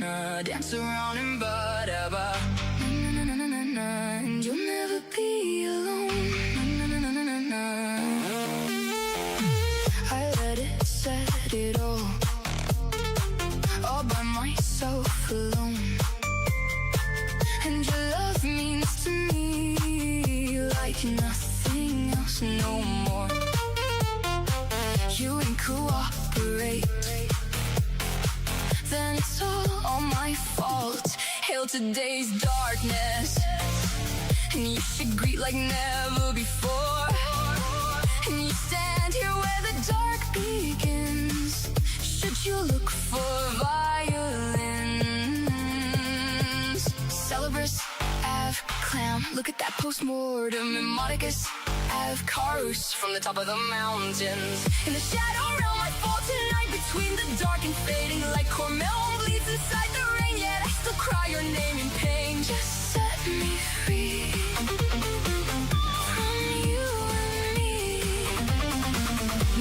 dance around and ba-da-ba. And you'll never be alone. I let it set it all by myself alone. And your love means to me like nothing else no more. You ain't cooperate, then it's all my fault. Hail today's darkness, and you should greet like never before. And you stand here where the dark begins, should you look for violins. Celebrus, Av, Clam, look at that post-mortem. And Modicus, Av, Carus, from the top of the mountains. In the shadow realm I fall tonight, between the dark and fading light. Cormel bleeds inside the rain, yet I still cry your name in pain. Just set me free from you and me.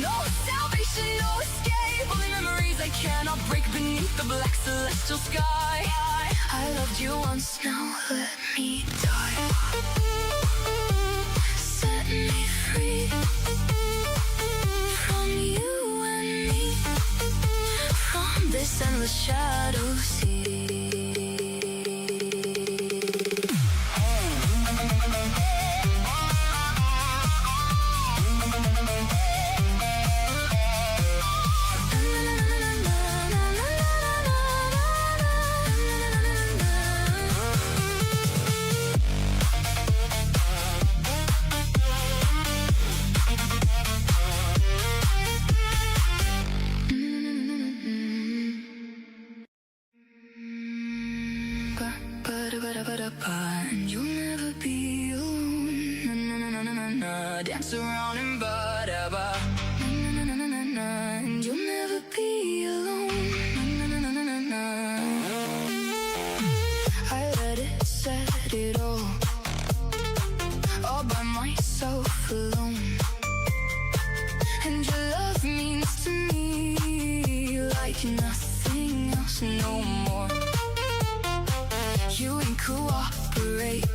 No salvation, no escape, only memories I cannot break beneath the black celestial sky. I loved you once, now let me die. Set me free from you and me, from this endless shadow sea. And you'll never be alone. Dance around and ba-da-ba. And you'll never be alone. I let it set it all by myself alone. And your love means to me like nothing else no more. You ain't cooperate,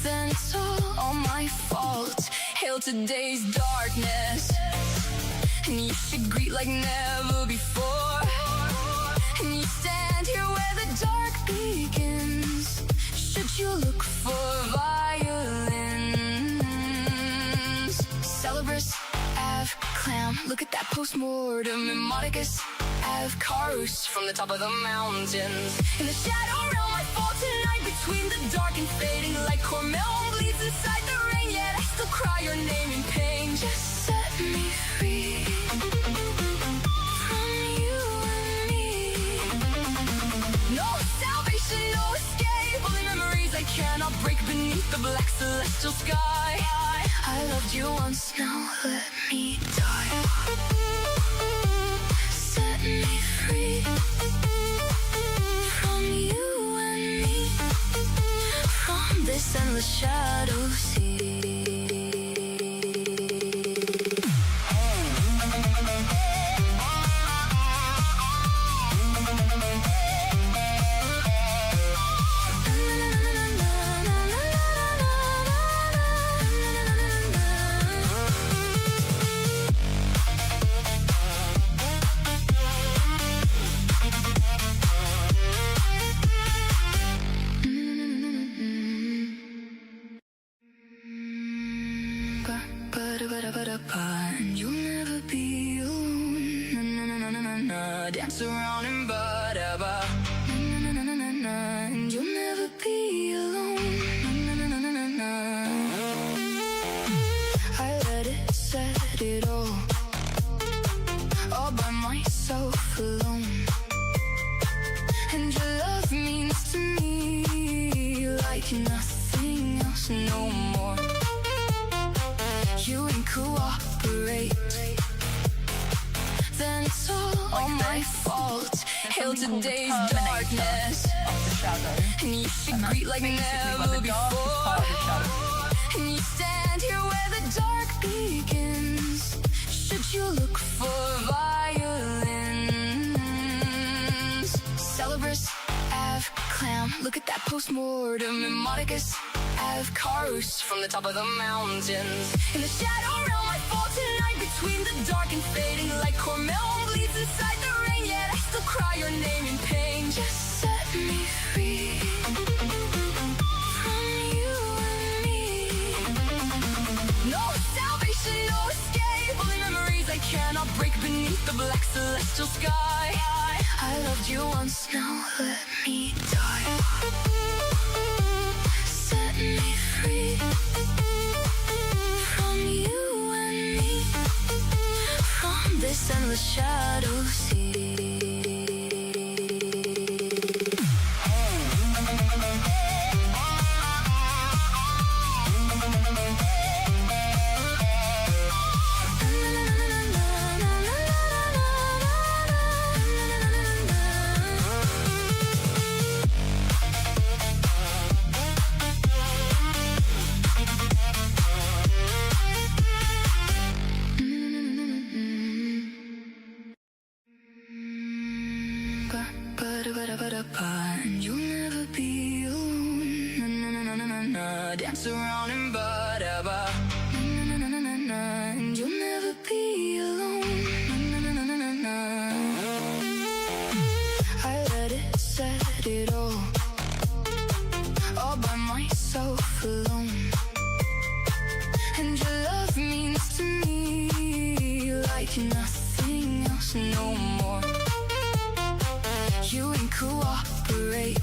then it's all my fault. Hail today's darkness, and you should greet like never before. And you stand here where the dark begins, should you look for violins. Celebrus, Av, Clam, look at that post-mortem. And Modicus, Av, Carus, from the top of the mountains. In the shadow realm I fall tonight, between the dark and fading light. Cormel bleeds inside the rain, yet I still cry your name in pain. Just set me free from you and me. No salvation, no escape, only memories I cannot break beneath the black celestial sky. I loved you once, now let me die. Set me free from you and me, from this endless shadow sea. And you'll never be alone. Dance around and ba-da-ba. And you'll never be alone. I let it set it all by myself alone. And your love means to me like nothing else no more. You ain't cooperate, then it's all my fault. Hail today's darkness, and you should greet like never before. And you stand here where the dark begins, should you look for violins. Celebris, Ave, Clam. Look at that post-mortem in Monicus, Ave, Carus from the top of the mountains. In the shadow realm I fall tonight, between the dark and fading light. Cormel bleeds inside the rain, yet I still cry your name in pain. Just set me free from you and me. No salvation, no escape, only memories I cannot break beneath the black celestial sky. I loved you once, now let me die. Set me free from you and me, from this endless shadow sea. And you'll never be alone. Na-na-na-na-na-na. Dance around and ba-da-ba. Na-na-na-na-na-na. And you'll never be alone. Na-na-na-na-na-na. I let it set it all by myself alone. And your love means to me like nothing else no more. You ain't cooperate,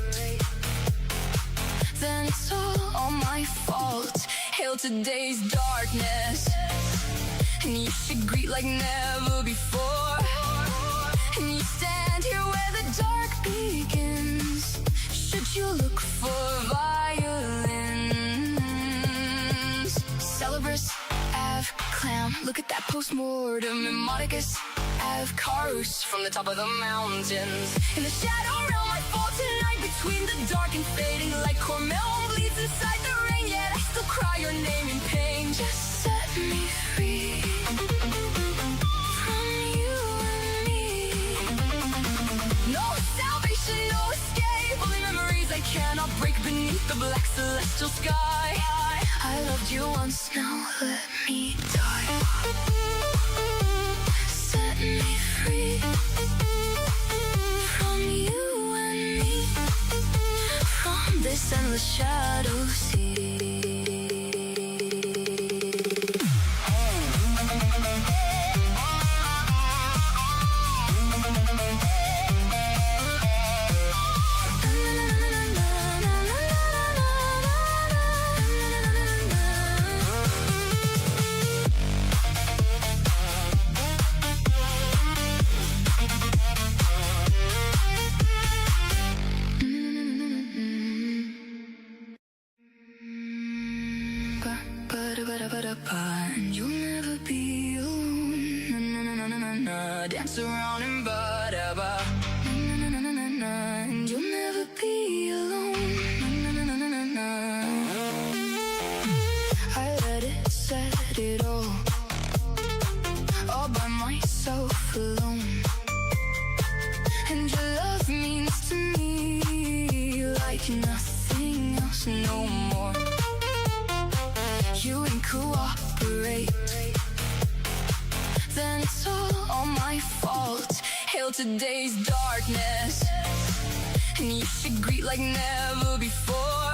then it's all my fault. Hail today's darkness, and you should greet like never before. And you stand here where the dark begins, should you look for violins. Celebris, Ave, Clam. Look at that post-mortem in Monicus, Ave, Carus from the top of the mountains. In the shadow realm I fall tonight, between the dark and fading light. Cormel bleeds inside the rain, yet I still cry your name in pain. Just set me free from you and me. No salvation, no escape, only memories I cannot break beneath the black celestial sky. I loved you once, now let me die. Set me free from you and me, from this endless shadow sea. And you'll never be alone. Na-na-na-na-na-na. Dance around and ba-da-ba. Na-na-na-na-na-na. And you'll never be alone. Na-na-na-na-na-na. I let it set it all by myself alone. And your love means to me like nothing else no more. You ain't cooperate, then it's all my fault. Hail today's darkness, and you should greet like never before.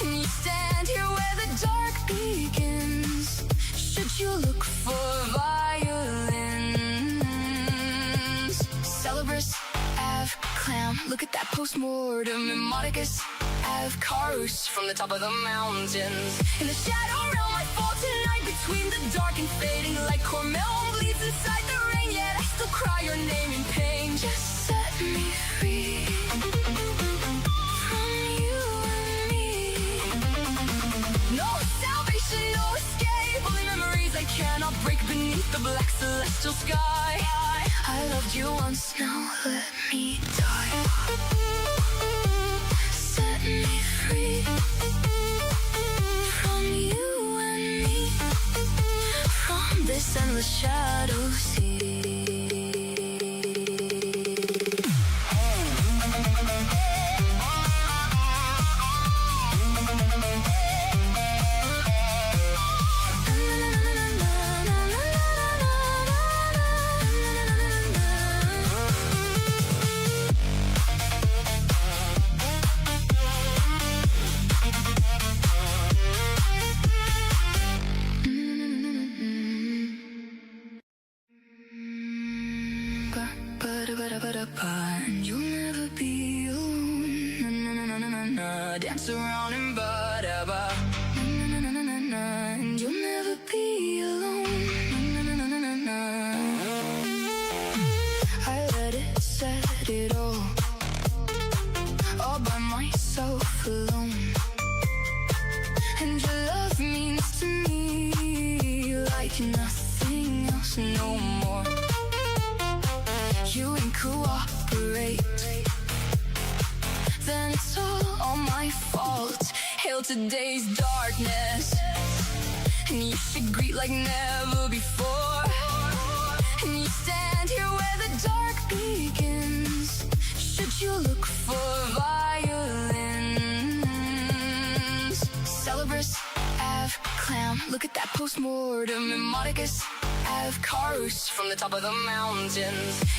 And you stand here where the dark begins, should you look for violins. Celebris, Ave, Clam. Look at that post-mortem in Monicus, Ave, Carus from the top of the mountains. In the shadow realm I fall tonight, between the dark and fading light. Cormel bleeds inside the rain, yet I still cry your name in pain. Just set me free from you and me. No salvation, no escape, only memories I cannot break beneath the black celestial sky. I loved you once, now let me die. Set me free from you and me, from this endless shadow sea. And you'll never be alone. Na-na-na-na-na-na. Dance around and ba-da-ba. Na-na-na-na-na-na. And you'll never be alone. Na-na-na-na-na-na. I let it set it all by myself alone. And your love means to me like nothing else no more. You ain't cooperate, then it's all my fault. Hail today's darkness, and you should greet like never before. And you stand here where the dark begins. Should you look for violins? Celebris, Ave, Clam, look at that postmortem. And Monicus, Ave, Carus, from the top of the mountains.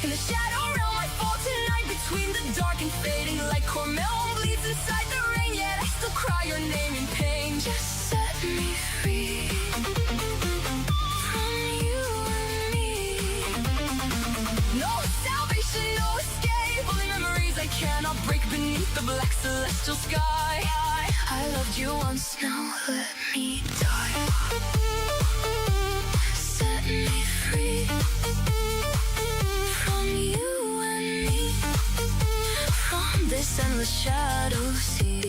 In the shadow realm I fall tonight, between the dark and fading light. Cormel bleeds inside the rain, yet I still cry your name in pain. Just set me free from you and me. No salvation, no escape, only memories I cannot break beneath the black celestial sky. I loved you once, now let me die. Set me free from you and me, from this endless shadow sea.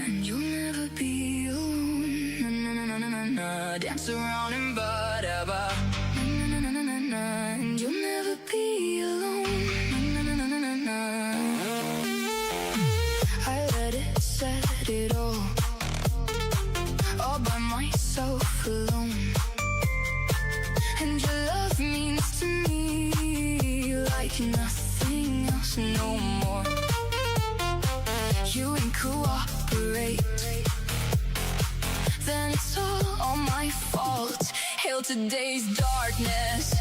And you'll never be alone. Na-na-na-na-na-na. Dance around and ba-da-ba. Na-na-na-na-na-na. And you'll never be alone. Na-na-na-na-na-na. I let it set it all by myself alone. And your love means to me like nothing else no more. You ain't cooperate, then it's all my fault. Hail today's darkness,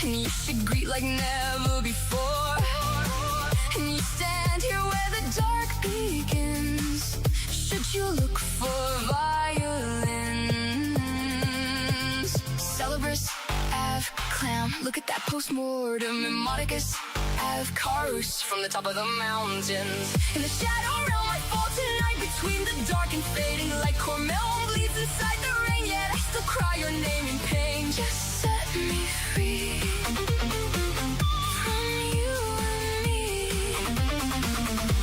and you should greet like never before. And you stand here where the dark begins. Should you look for violins? Celebris, Ave, Clam, look at that postmortem. And Monicus, Ave, Carus, from the top of the mountains. In the shadow realm I fall tonight, between the dark and fading light. Cormel bleeds inside the rain, yet I still cry your name in pain. Just set me free from you and me.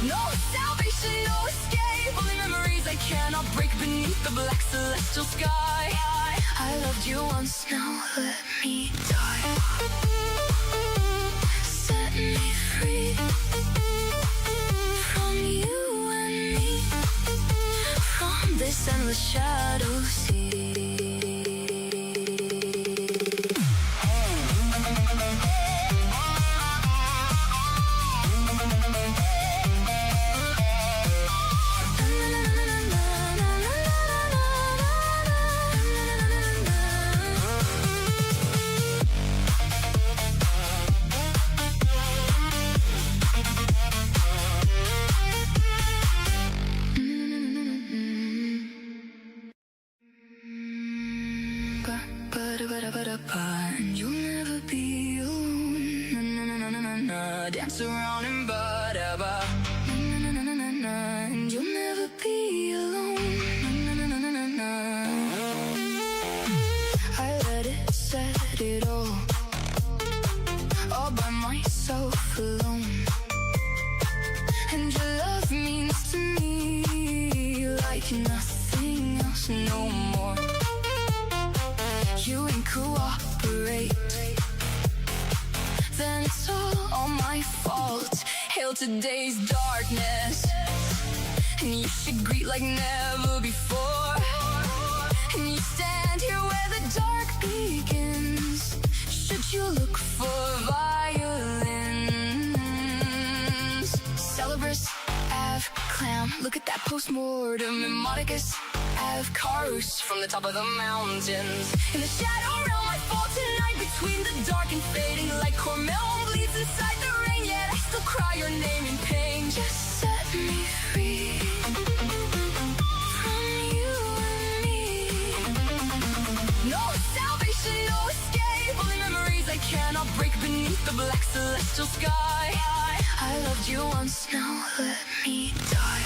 No salvation, no escape, only memories I cannot break beneath the black celestial sky. I loved you once, now let me die. Set me free from you and me, from this endless shadow sea. And you'll never be alone. Na-na-na-na-na-na. Dance around and ba-da-ba. Na-na-na-na-na-na. And you'll never be alone. Na-na-na-na-na-na. I let it set it all by myself alone. And your love means to me like nothing else no more. You ain't cooperate, then it's all my fault. Hail today's darkness, and you should greet like never before. And you stand here where the dark begins. Should you look for violins? Celebrus, Ave, Clam, look at that post-mortem. And Modicus, Ave, Carus, from the top of the mountains. In the shadow realm I fall tonight, between the dark and fading light. Cormel bleeds inside the rain, yet I still cry your name in pain. Just set me free from you and me. No salvation, no escape, only memories I cannot break beneath the black celestial sky. I loved you once, now let me die.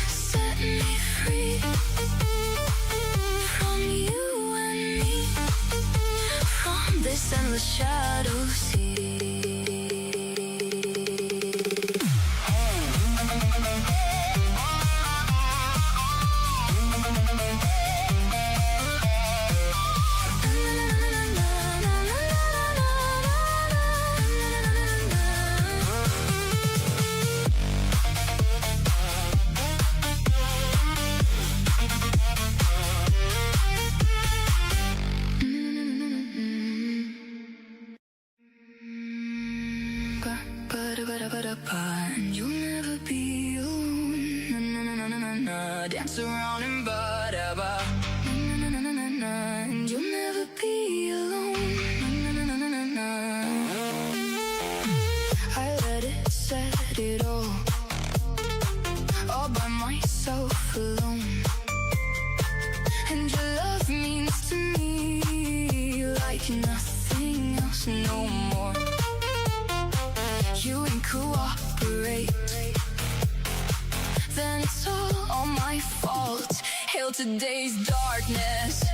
Set me free from you and me, from this endless shadow sea. And you'll never be alone. Dance around and ba-da-ba. And you'll never be alone. I let it set it all by myself alone. And your love means to me like nothing else no more. You ain't cooperate, then it's all my fault. Hail today's darkness,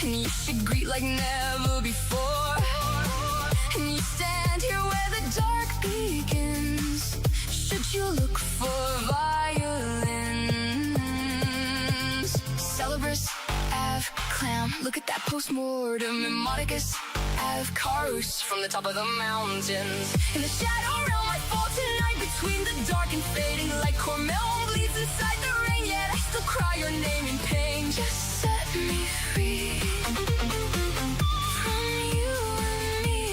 and you should greet like never before. And you stand here where the dark begins. Should you look for violins? Celebrus, Ave, Clam, look at that post-mortem. And Modicus, Ave, Carus, from the top of the mountains. In the shadow realm I fall tonight, between the dark and fading light. Cormel bleeds inside the rain, yet I still cry your name in pain. Just set me free from you and me.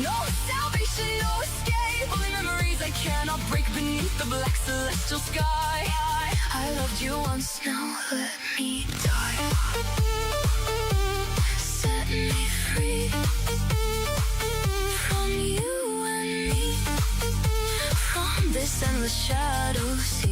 No salvation, no escape, only memories I cannot break beneath the black celestial sky. I loved you once, now let me die. Set me free from you and me, from this endless shadow sea.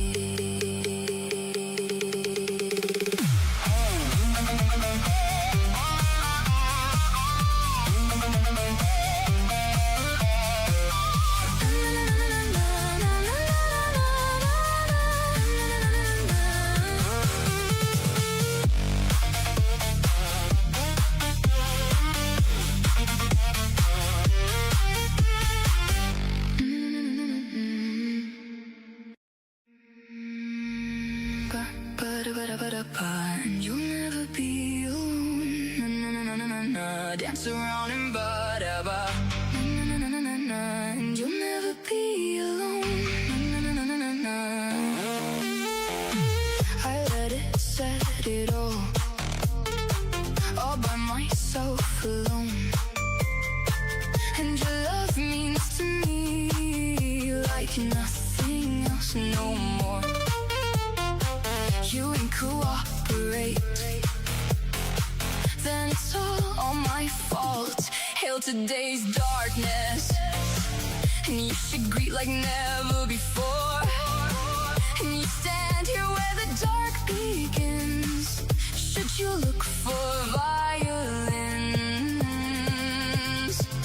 And you'll never be alone. Dance around and ba-da-ba. And you'll never be alone. I let it set it all by myself alone. And your love means to me like nothing else no more. You ain't cooperate, then it's all my fault. Hail today's darkness, and you should greet like never before. And you stand here where the dark begins. Should you look for violins?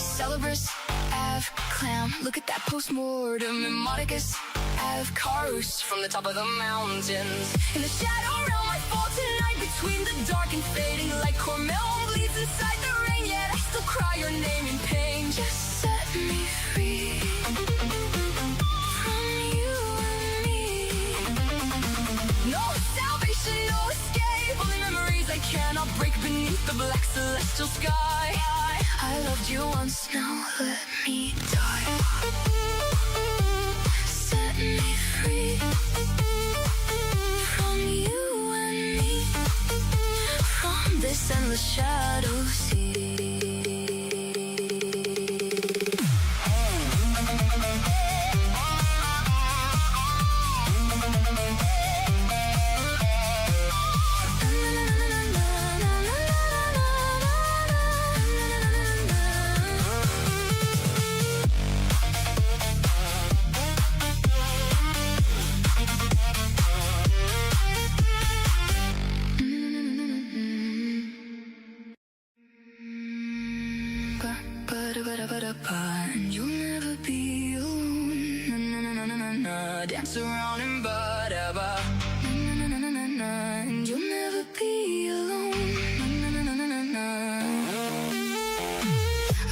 Celebrus, Ave, Clam, look at that post-mortem. And Modicus, Ave, Carus, from the top of the mountains. In the shadow realm I fall tonight, between the dark and fading light. Cormel bleeds inside the rain, yet I still cry your name in pain. Just set me free from you and me. No salvation, no escape, only memories I cannot break beneath the black celestial sky. I loved you once, now let me die. Set me free from you and me, from this endless endless shadows see. And you'll never be alone. Dance around and ba-da-ba. And you'll never be alone.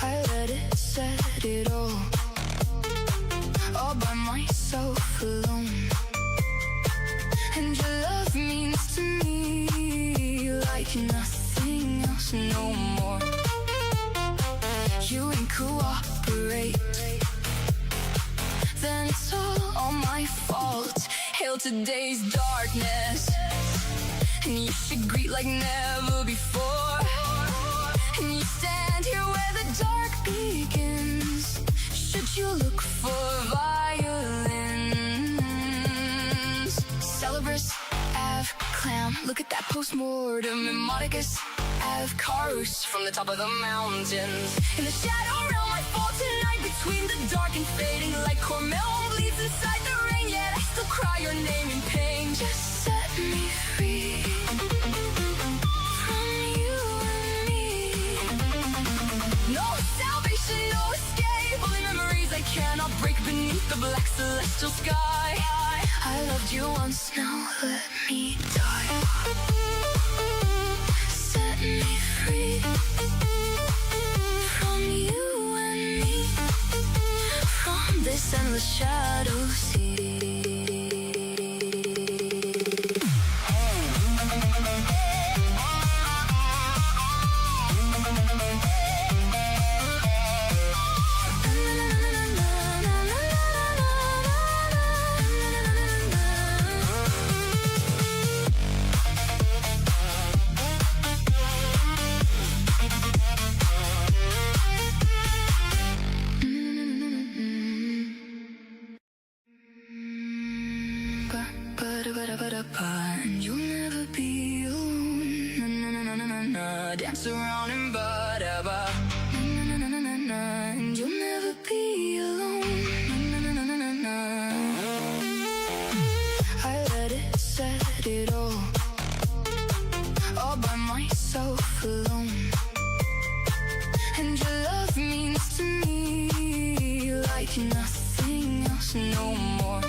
I let it set it all by myself alone. And your love means to me like nothing else no more. You ain't cooperate, then it's all my fault. Hail today's darkness, and you should greet like never before. And you stand here where the dark begins. Should you look for violins? Celebris, Ave, Clam, look at that postmortem. And Monicus, Ave, Carus from the top of the mountains. In the shadow realm I fall tonight, between the dark and fading light. Cormel bleeds inside the rain, yet I still cry your name in pain. Just set me free from you and me. No salvation, no escape, only memories I cannot break beneath the black celestial sky. I loved you once, now let me die. Set me free from you and me, from this endless shadow sea. And you'll never be alone. Dance around and ba-da-ba. And you'll never be alone. I let it set it all by myself alone. And your love means to me like nothing else no more.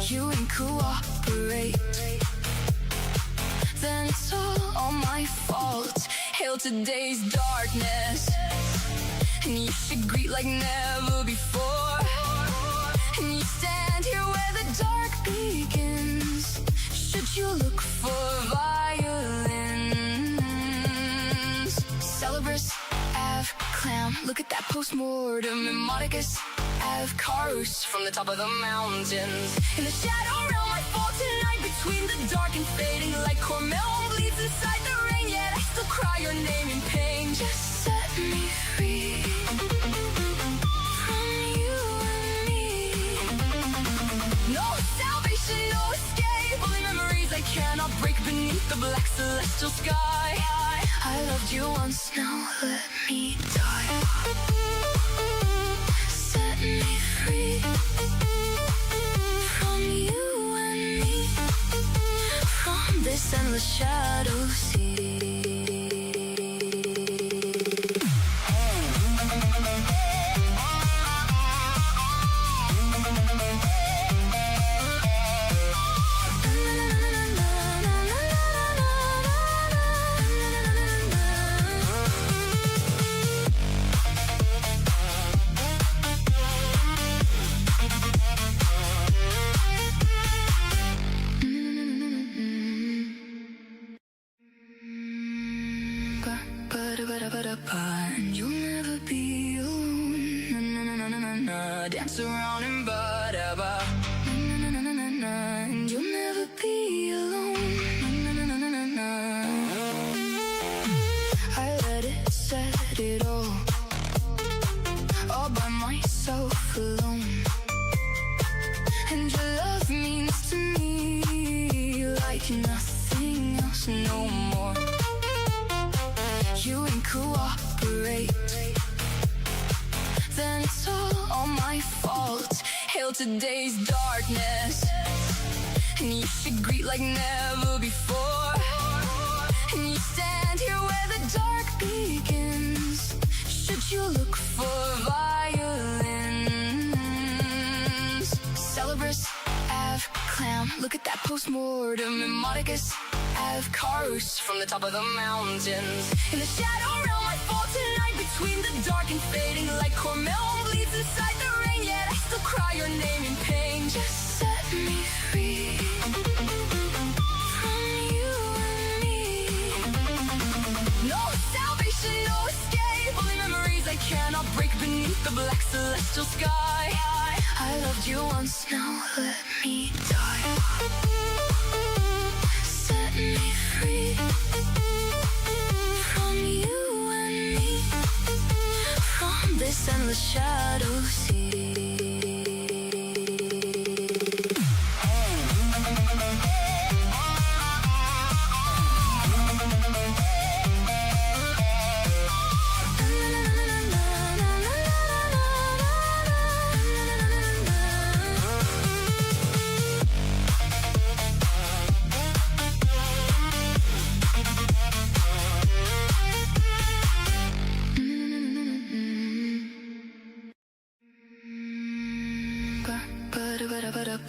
You ain't cooperate, then it's all my fault. Hail today's darkness, and you should greet like never before. And you stand here where the dark begins. Should you look for violins? Celebris, Ave, Clam, look at that postmortem. And Monicus, Ave, Carus from the top of the mountains. In the shadow realm I fall tonight, between the dark and fading light. Cormel bleeds inside the rain, yet I still cry your name in pain. Just set me free from you and me. No salvation, no escape, only memories I cannot break beneath the black celestial sky. I loved you once, now let me die. Set me free from you and me, from this endless shadow sea. And you'll never be alone. Dance around and ba-da-ba. And you'll never be alone. hail today's darkness. And you should greet like never before. And you stand here where the dark begins. Should you look for violins? Celebris, Ave, Clam. Look at that postmortem. And Modicus, Ave, Carus from the top of the mountains. In the shadow realm I fall tonight, between the dark and fading light. Cormel bleeds inside the rain, yet I still cry your name in pain. Just set me free from you and me. No salvation, no escape, only memories I cannot break beneath the black celestial sky. I loved you once, now let me die. Set me free from you and me, from this endless shadow sea.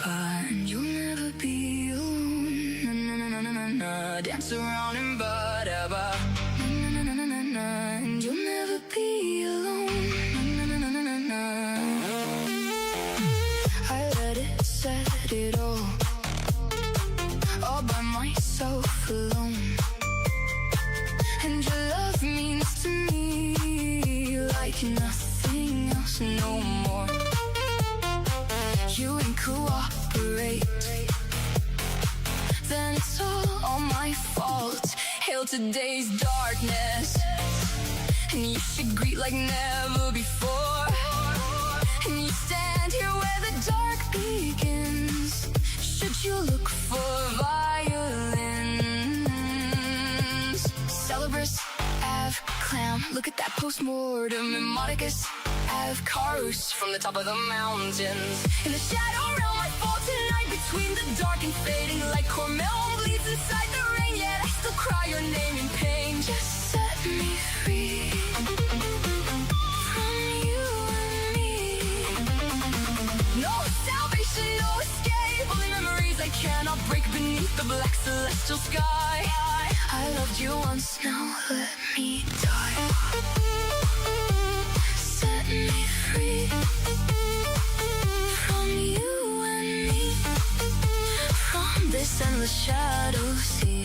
And you'll never be alone. Dance around and ba-da-ba. And you'll never be alone. I let it set it all by myself alone. And your love means to me like nothing else no more. You and cooperate, then it's all my fault. Hail today's darkness, and you should greet like never before. And you stand here where the dark begins. Should you look for violins? Celebris, Ave, Clam. Look at that postmortem. And Modicus, Ave, Carus from the top of the mountains. In the shadow realm I fall tonight, between the dark and fading light. Cormel bleeds inside the rain, yet I still cry your name in pain. Just set me free from you and me. No salvation, no escape, only memories I cannot break beneath the black celestial sky. I loved you once, now let me die. Set me free from you and me, from this endless shadow sea.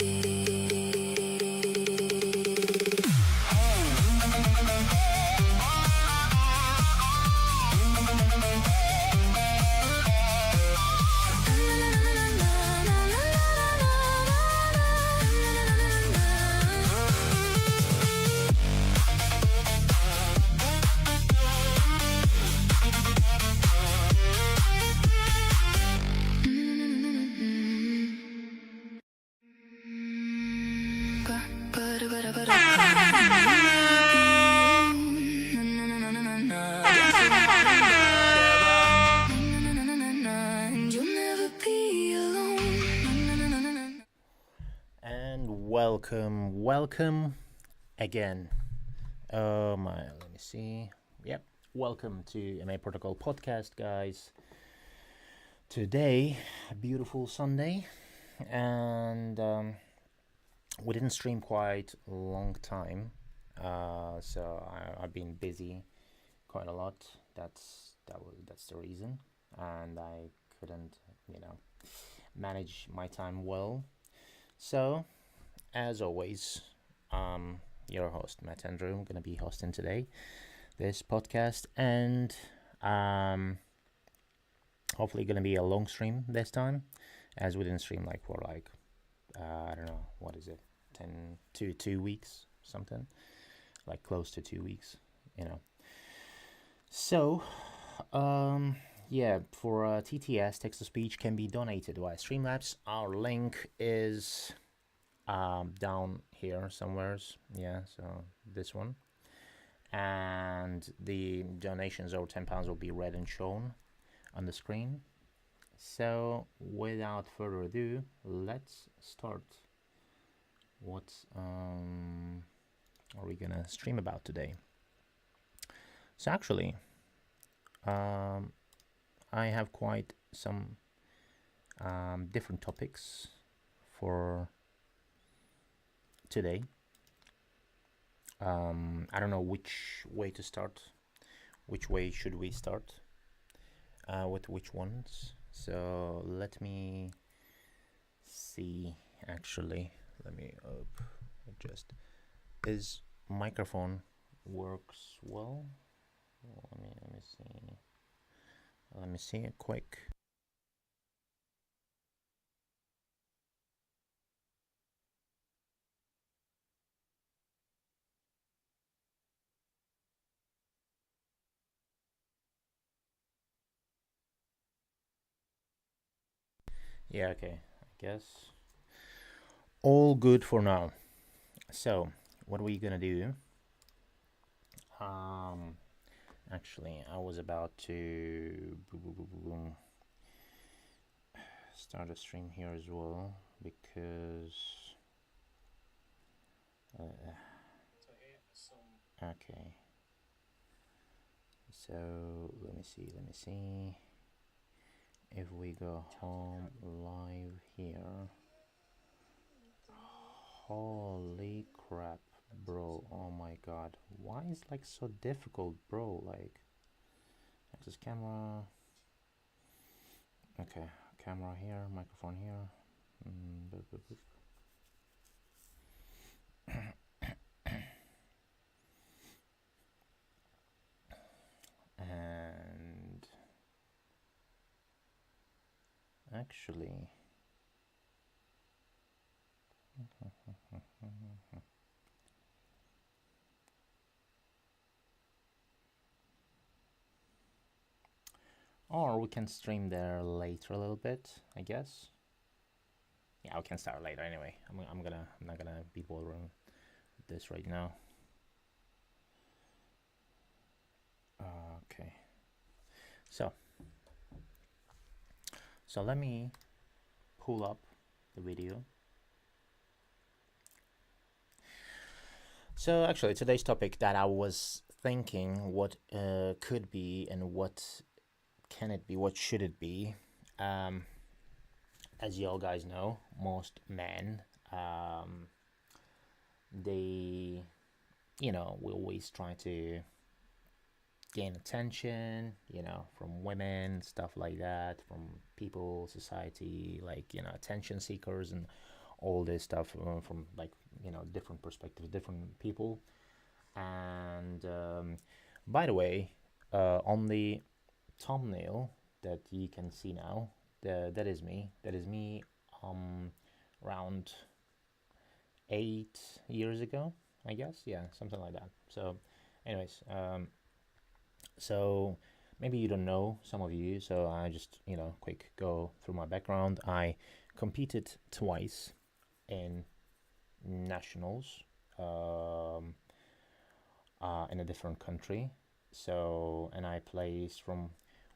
Welcome again. Let me see. Yep, welcome to MA Protocol Podcast, guys. Today, a beautiful Sunday, and we didn't stream quite a long time, so I've been busy quite a lot. That's the reason, and I couldn't, manage my time well. So, as always, your host, Matt Andrew. I'm going to be hosting today this podcast, and hopefully going to be a long stream this time, as we didn't stream for I don't know, what is it, 2 weeks, something, close to 2 weeks, So, for TTS, text-to-speech can be donated via Streamlabs. Our link is down here somewheres, so this one, and the donations over £10 will be read and shown on the screen. So without further ado, let's start. What are we gonna stream about today? So actually, um, I have quite some different topics for today. I don't know which way to start. Which way should we start? With which ones? So let me see. Actually, let me adjust. Is microphone works well? Let me see. Let me see it quick. Yeah, okay. I guess all good for now. So, what are we gonna do? Um, actually, I was about to start a stream here as well because. Okay. So let me see. Let me see. If we go home live here. Holy crap, bro. Oh my god. Why is like so difficult, bro? Like access camera. Okay, camera here, microphone here. Boop, boop, boop. And actually or we can stream there later a little bit, I guess. Yeah, we can start later anyway. I'm not gonna be bothering with this right now. Okay. So let me pull up the video. So actually today's topic that I was thinking what could be and what can it be, what should it be. As you all guys know, most men, they, we always try to gain attention, from women, stuff like that, from people, society, like, attention seekers and all this stuff from like, different perspectives, different people. And by the way, on the thumbnail that you can see now, that is me. That is me around 8 years ago, I guess. Yeah, something like that. So, anyways, so maybe you don't know, some of you, so I just, quick go through my background. I competed twice in nationals in a different country. So, and I placed from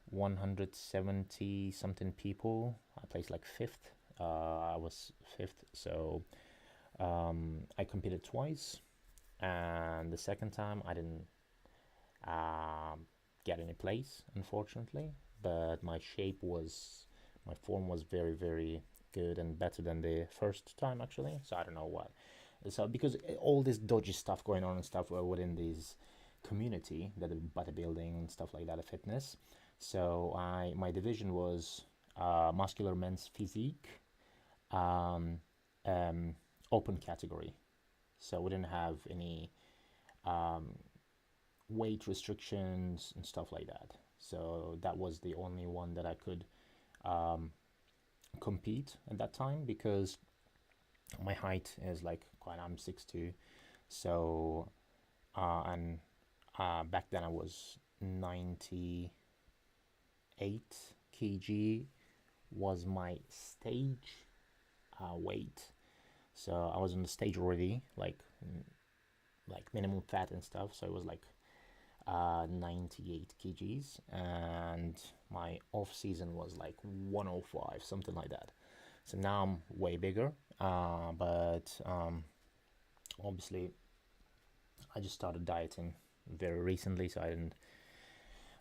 170 something people. I placed like fifth. I was fifth. So, I competed twice. And the second time I didn't get any place, unfortunately. But my form was very, very good and better than the first time, actually. So I don't know what. So because all this dodgy stuff going on and stuff within this community, that bodybuilding and stuff like that, fitness. So my division was muscular men's physique, um, open category. So we didn't have any weight restrictions and stuff like that. So that was the only one that I could compete at that time because my height is like quite. I'm 6'2", so and back then I was 98 kg was my stage weight. So I was on the stage already, like minimum fat and stuff. So it was like 98 kgs, and my off season was like 105, something like that. So now I'm way bigger, but obviously I just started dieting very recently, so I didn't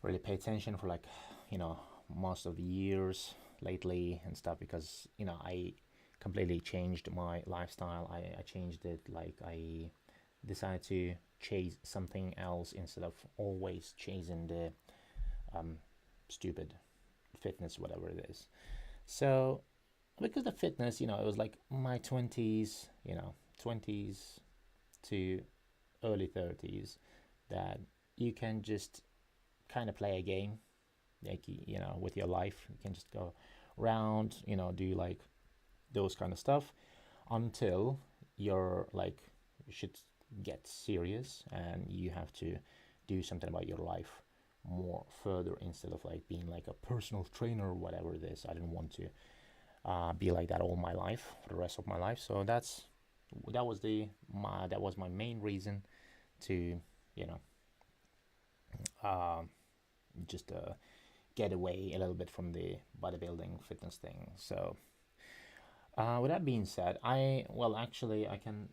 really pay attention for like, you know, most of the years lately and stuff, because I completely changed my lifestyle. I changed it, like I decided to chase something else instead of always chasing the stupid fitness, whatever it is. So because the fitness, it was like my 20s, 20s to early 30s, that you can just kind of play a game, like, with your life. You can just go around, do like those kind of stuff until you're like, you should get serious and you have to do something about your life more further, instead of like being like a personal trainer or whatever it is. I didn't want to be like that all my life, for the rest of my life. So that was my main reason to, you know just get away a little bit from the bodybuilding fitness thing. So with that being said, actually I can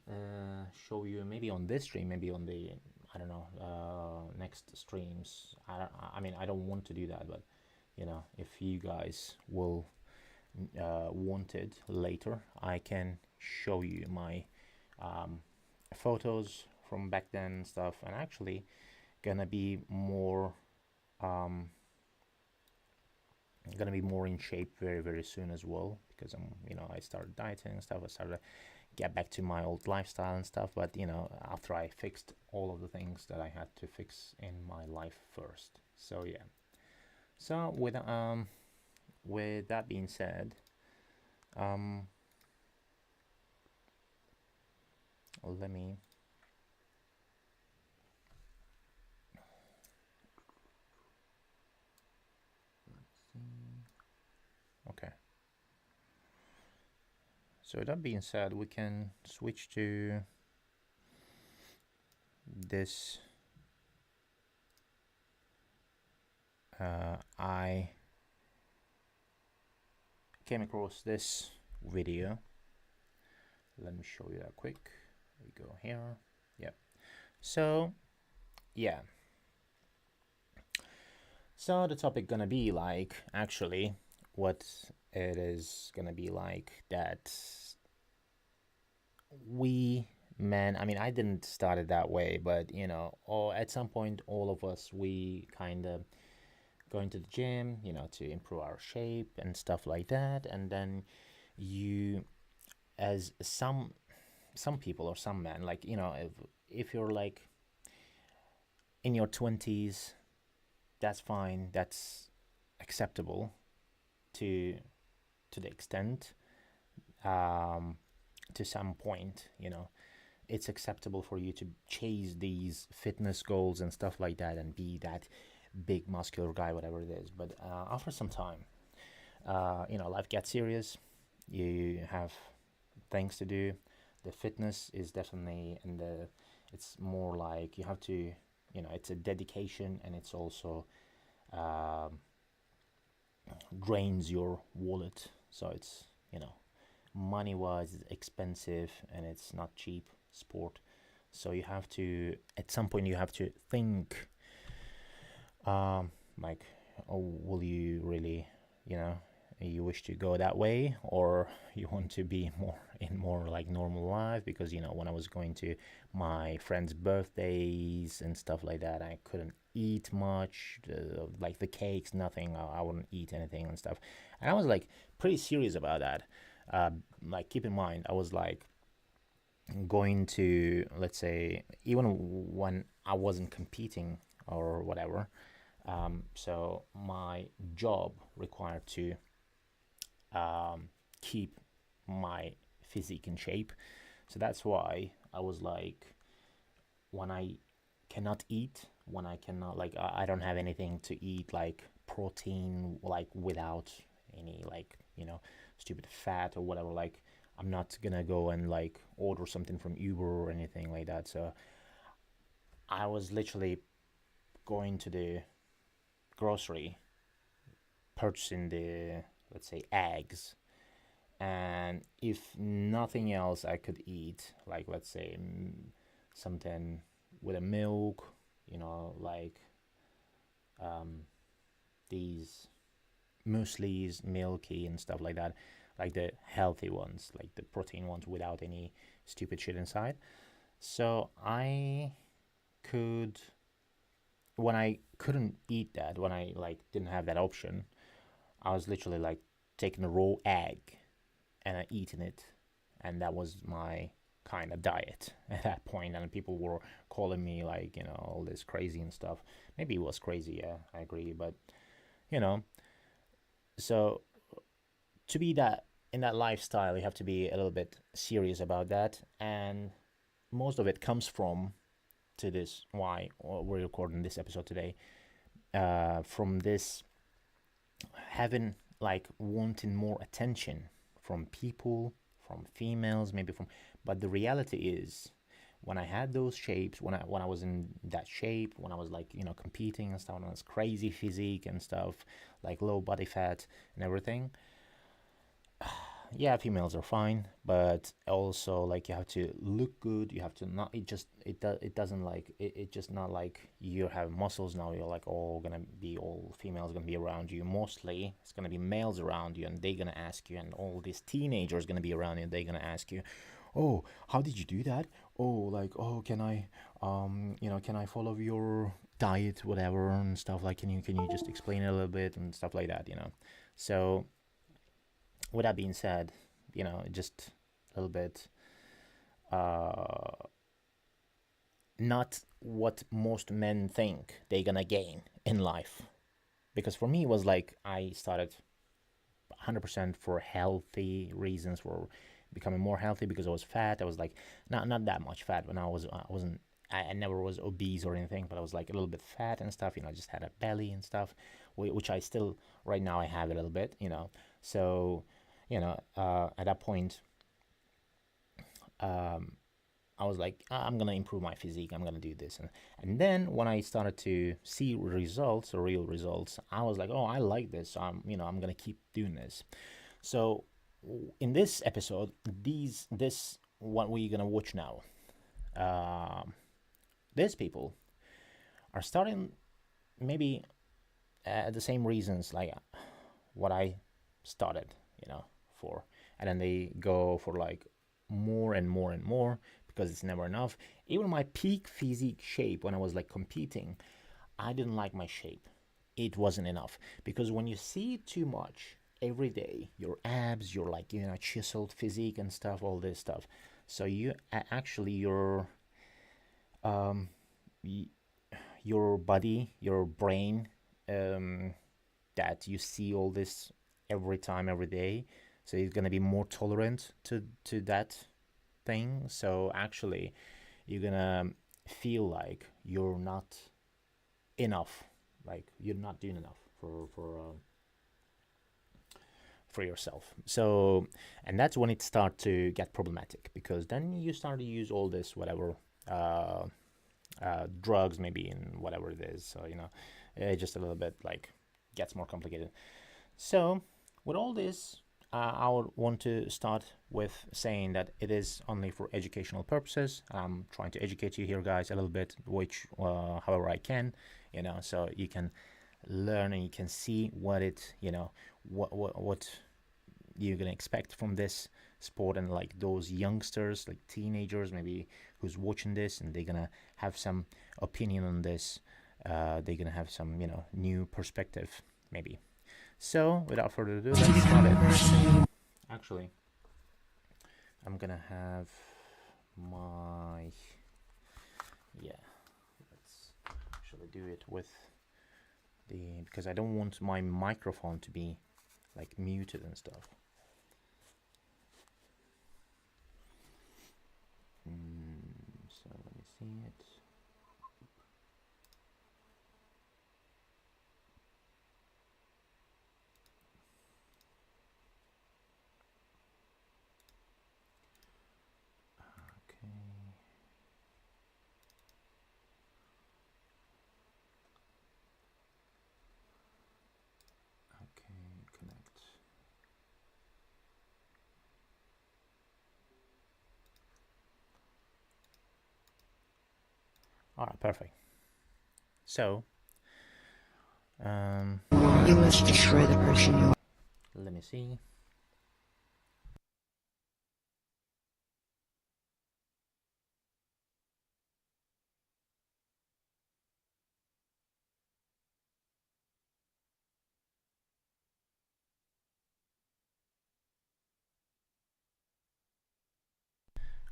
show you maybe on this stream, maybe on the, I don't know, next streams. I mean, I don't want to do that, but if you guys will want it later, I can show you my photos from back then and stuff, and actually gonna be more in shape very very soon as well, because I started dieting and stuff. I started to get back to my old lifestyle and stuff, but after I fixed all of the things that I had to fix in my life first. So yeah, so with that being said, let me okay. So that being said, we can switch to this. I came across this video. Let me show you that quick. We go here. Yep. So yeah. So the topic gonna be like, actually, what it is gonna be like, that we men, I mean, I didn't start it that way, but or at some point, all of us, we kind of going to the gym, to improve our shape and stuff like that. And then you, as some people or some men, like, if you're like in your 20s, that's fine, that's acceptable to the extent, to some point, it's acceptable for you to chase these fitness goals and stuff like that, and be that big muscular guy, whatever it is. But after some time, life gets serious. You have things to do. The fitness is definitely it's more like you have to, it's a dedication, and it's also drains your wallet. So it's, money wise, it's expensive, and it's not cheap sport. So you have to, at some point, you have to think, like, oh, will you really, you wish to go that way, or you want to be more like normal life? Because when I was going to my friends' birthdays and stuff like that, I couldn't eat much, like the cakes, nothing. I wouldn't eat anything and stuff, and I was like pretty serious about that. Like, keep in mind, I was like going to, let's say, even when I wasn't competing or whatever, so my job required to keep my physique in shape. So that's why I was like, when I cannot eat, when I cannot, like, I don't have anything to eat, like protein, like without any, like, stupid fat or whatever, like, I'm not gonna go and like order something from Uber or anything like that. So I was literally going to the grocery, purchasing the, let's say, eggs, and if nothing else I could eat, like, let's say, something with a milk, like these mueslis, milky and stuff like that, like the healthy ones, like the protein ones without any stupid shit inside. So I could, when I couldn't eat that, when I like didn't have that option, I was literally like taking a raw egg and eating it, and that was my kind of diet at that point. And people were calling me like, all this crazy and stuff. Maybe it was crazy, yeah, I agree, but you know, so to be that in that lifestyle, you have to be a little bit serious about that, and most of it comes from, to this why we're recording this episode today, from this having like wanting more attention from people, from females, maybe from, but the reality is, when I had those shapes, when I was in that shape, when I was like, competing and stuff, when I was crazy physique and stuff, like low body fat and everything, yeah, females are fine, but also like you have to look good. You have to not. It doesn't like it just not like you have muscles now. You're like all females gonna be around you. Mostly it's gonna be males around you, and they're gonna ask you, and all these teenagers gonna be around you. And they're gonna ask you, oh, how did you do that? Oh, like, oh, can I, can I follow your diet, whatever and stuff? Like, can you just explain it a little bit and stuff like that. So with that being said, just a little bit, not what most men think they're gonna gain in life. Because for me, it was like I started 100% for healthy reasons, for becoming more healthy, because I was fat. I was like not that much fat when I never was obese or anything, but I was like a little bit fat and stuff. I just had a belly and stuff, which I still right now I have a little bit. So at that point, I was like, I'm gonna improve my physique. I'm gonna do this, and then when I started to see results, or real results, I was like, oh, I like this. So I'm gonna keep doing this. So in this episode, this what we're gonna watch now, these people are starting maybe the same reasons like what I started, for, and then they go for like more and more and more, because it's never enough. Even my peak physique shape, when I was like competing, I didn't like my shape. It wasn't enough, because when you see too much every day, your abs, your like chiseled physique and stuff, all this stuff, so you actually um your body, your brain, that you see all this every time, every day, so you're gonna be more tolerant to that thing. So actually, you're gonna feel like you're not enough, like you're not doing enough for yourself. So, and that's when it starts to get problematic, because then you start to use all this whatever drugs, maybe, in whatever it is. So it just a little bit like gets more complicated. So with all this, I would want to start with saying that it is only for educational purposes. I'm trying to educate you here, guys, a little bit, which however I can, so you can learn and you can see what it, what you're gonna expect from this sport, and like those youngsters, like teenagers, maybe, who's watching this, and they're gonna have some opinion on this. They're gonna have some, new perspective, maybe. So, without further ado, let's start it. Actually, I'm gonna have my, let's actually do it with because I don't want my microphone to be like muted and stuff. So let me see it. Okay. All right, perfect. So, You must destroy the person you are. let me see.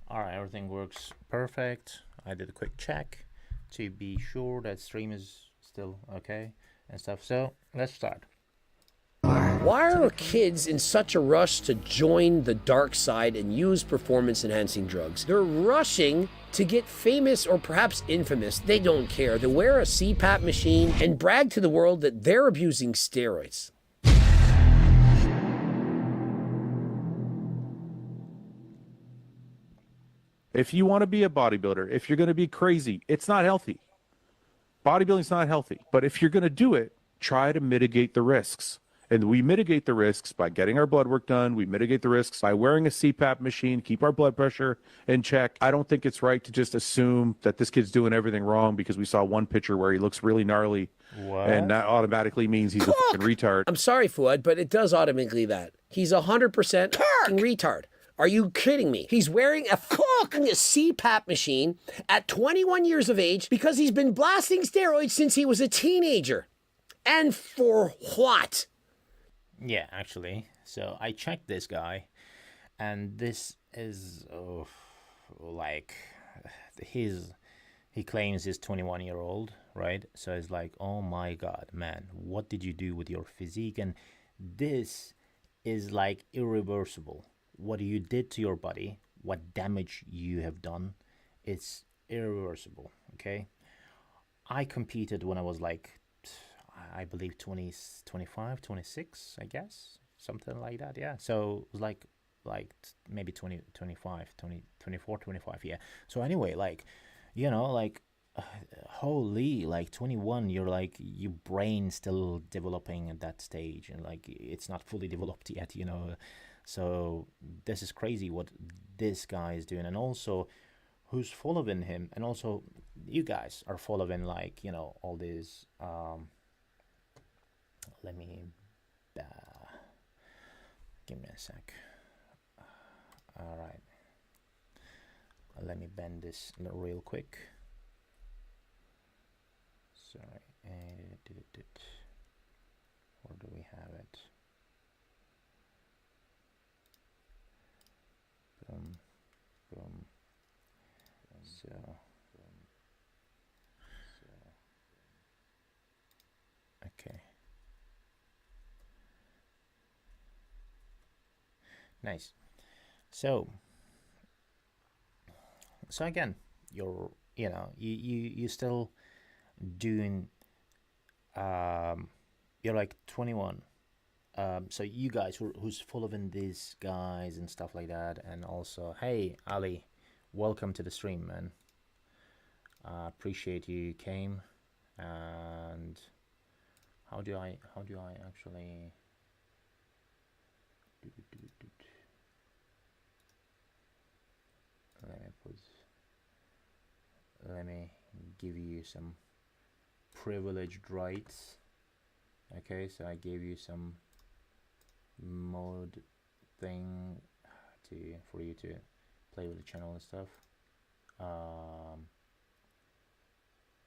All right, everything works perfect. I did a quick check to be sure that stream is still okay and stuff. So let's start. Why are kids in such a rush to join the dark side and use performance enhancing drugs? They're rushing to get famous or perhaps infamous. They don't care. They wear a CPAP machine and brag to the world that they're abusing steroids. If you want to be a bodybuilder, if you're going to be crazy, it's not healthy. Bodybuilding's not healthy. But if you're going to do it, try to mitigate the risks. And we mitigate the risks by getting our blood work done. We mitigate the risks by wearing a CPAP machine, keep our blood pressure in check. I don't think it's right to just assume that this kid's doing everything wrong because we saw one picture where he looks really gnarly. What? And that automatically means he's a fucking retard. I'm sorry, Fuad, but it does automatically that. He's 100% fucking retard. Are you kidding me? He's wearing a fucking CPAP machine at 21 years of age because he's been blasting steroids since he was a teenager. And for what? Yeah, actually. So I checked this guy, and this is like he claims he's 21-year-old, right? So it's like, oh my god, man, what did you do with your physique? And this is like irreversible. What you did to your body, what damage you have done, it's irreversible. Okay, I competed when I was like, I believe 20, 25, 26, I guess, something like that. Yeah, so it was like maybe 20, 25, 20, 24, 25. Yeah, so anyway, like, like holy, like 21, you're like, your brain still developing at that stage, and like it's not fully developed yet. So this is crazy what this guy is doing, and also who's following him, and also you guys are following, like, all these let me give me a sec. All right, let me bend this real quick. Sorry, where do we have it? Boom, boom. So, okay. Nice. So again, you still doing, you're like 21. So you guys who's following these guys and stuff like that, and also, hey Ali, welcome to the stream, man. Appreciate you came. And how do I actually let me give you some privileged rights. Okay, so I gave you some mode thing for you to play with the channel and stuff.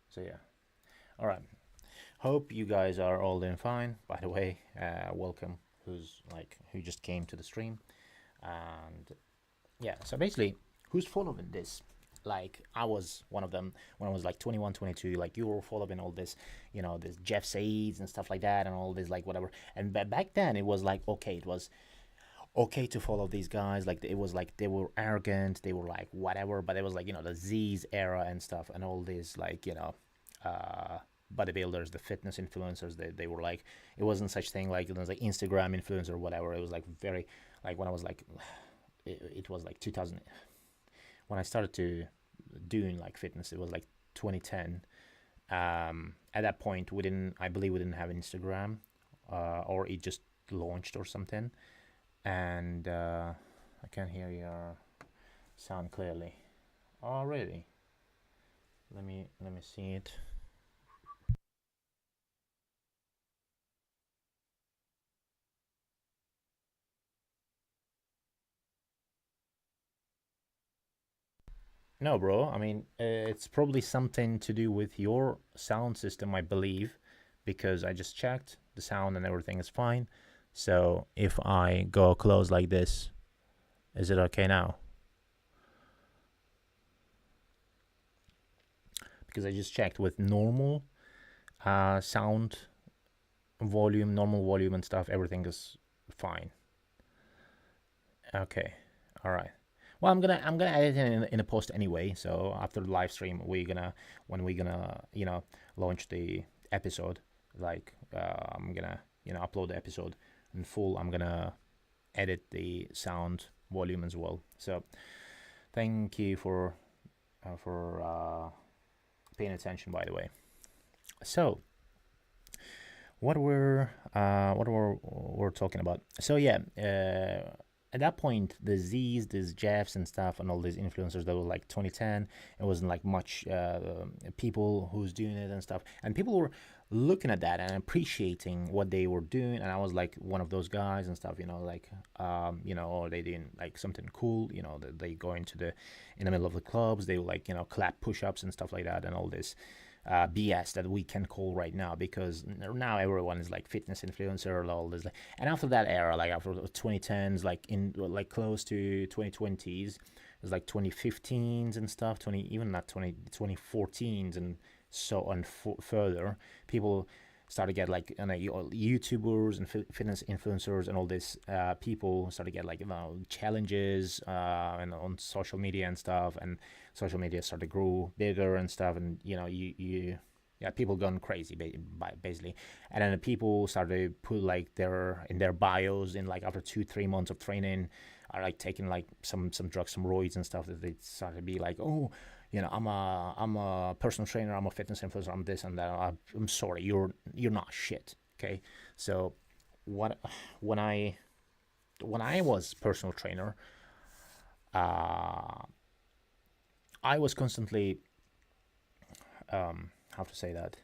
So yeah, all right, hope you guys are all doing fine. By the way, welcome who just came to the stream. And yeah, so basically, who's following this? Like, I was one of them when I was like 21, 22. Like, you were following all this, this Jeff Saids and stuff like that, and all this, like, whatever. And back then, it was like, okay, it was okay to follow these guys. Like, it was like they were arrogant, they were like whatever. But it was like, the Z's era and stuff, and all these, like, bodybuilders, the fitness influencers. They were like, it wasn't such thing like, it was like Instagram influencer or whatever. It was like very, like, when I was like, it was like 2000 when I started to doing like fitness. It was like 2010. At that point, I believe we didn't have Instagram, or it just launched or something. And I can't hear your sound clearly. Oh, really? Let me see it. No, bro. I mean, it's probably something to do with your sound system, I believe, because I just checked the sound and everything is fine. So if I go close like this, is it okay now? Because I just checked with normal sound volume, normal volume and stuff, everything is fine. Okay, all right. Well, I'm gonna edit it in a post anyway. So after the live stream, when we're gonna launch the episode, like I'm gonna upload the episode in full. I'm gonna edit the sound volume as well. So thank you for paying attention, by the way. So what we're talking about. So yeah, at that point, the Z's, these Jeffs and stuff, and all these influencers that were like 2010, it wasn't like much people who's doing it and stuff, and people were looking at that and appreciating what they were doing, and I was like one of those guys and stuff, like or they doing like something cool, they go into in the middle of the clubs, they will like clap push-ups and stuff like that, and all this BS that we can call right now, because now everyone is like fitness influencer and all this. And after that era, like after the 2010s, like in like close to 2020s, it was like 2015s and stuff, even not 2014s and so on further. People started to get like YouTubers and fitness influencers and all this people started to get like challenges and on social media and stuff, and social media started to grow bigger and stuff, and people gone crazy basically, and then the people started to put like in their bios in like after 2-3 months of training are like taking like some drugs, some roids and stuff, that they started to be like, oh, I'm a personal trainer, I'm a fitness influencer, I'm this and that. I'm sorry, you're not shit. Okay, so when I was personal trainer, I was constantly how to say that,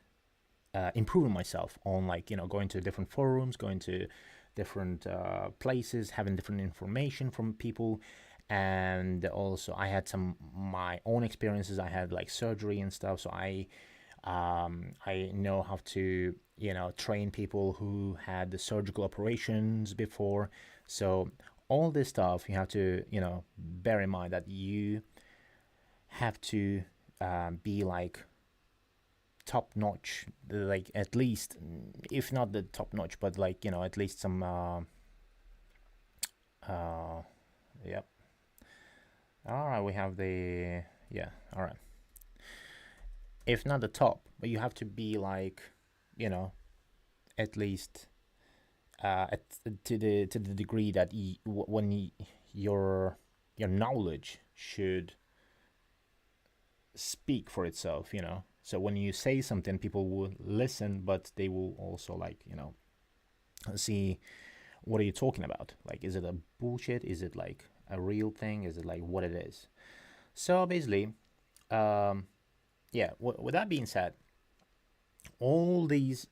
improving myself on like going to different forums, going to different places, having different information from people. And also I had my own experiences. I had like surgery and stuff, so I know how to train people who had the surgical operations before. So all this stuff you have to bear in mind, that you have to be like top notch, like at least, if not the top notch, but like at least some yep. All right, we have the all right, if not the top, but you have to be like at least to the degree that your knowledge should speak for itself. So when you say something, people will listen, but they will also like see, what are you talking about? Like, is it a bullshit? Is it like a real thing? Is it like what it is? So basically, with that being said, all this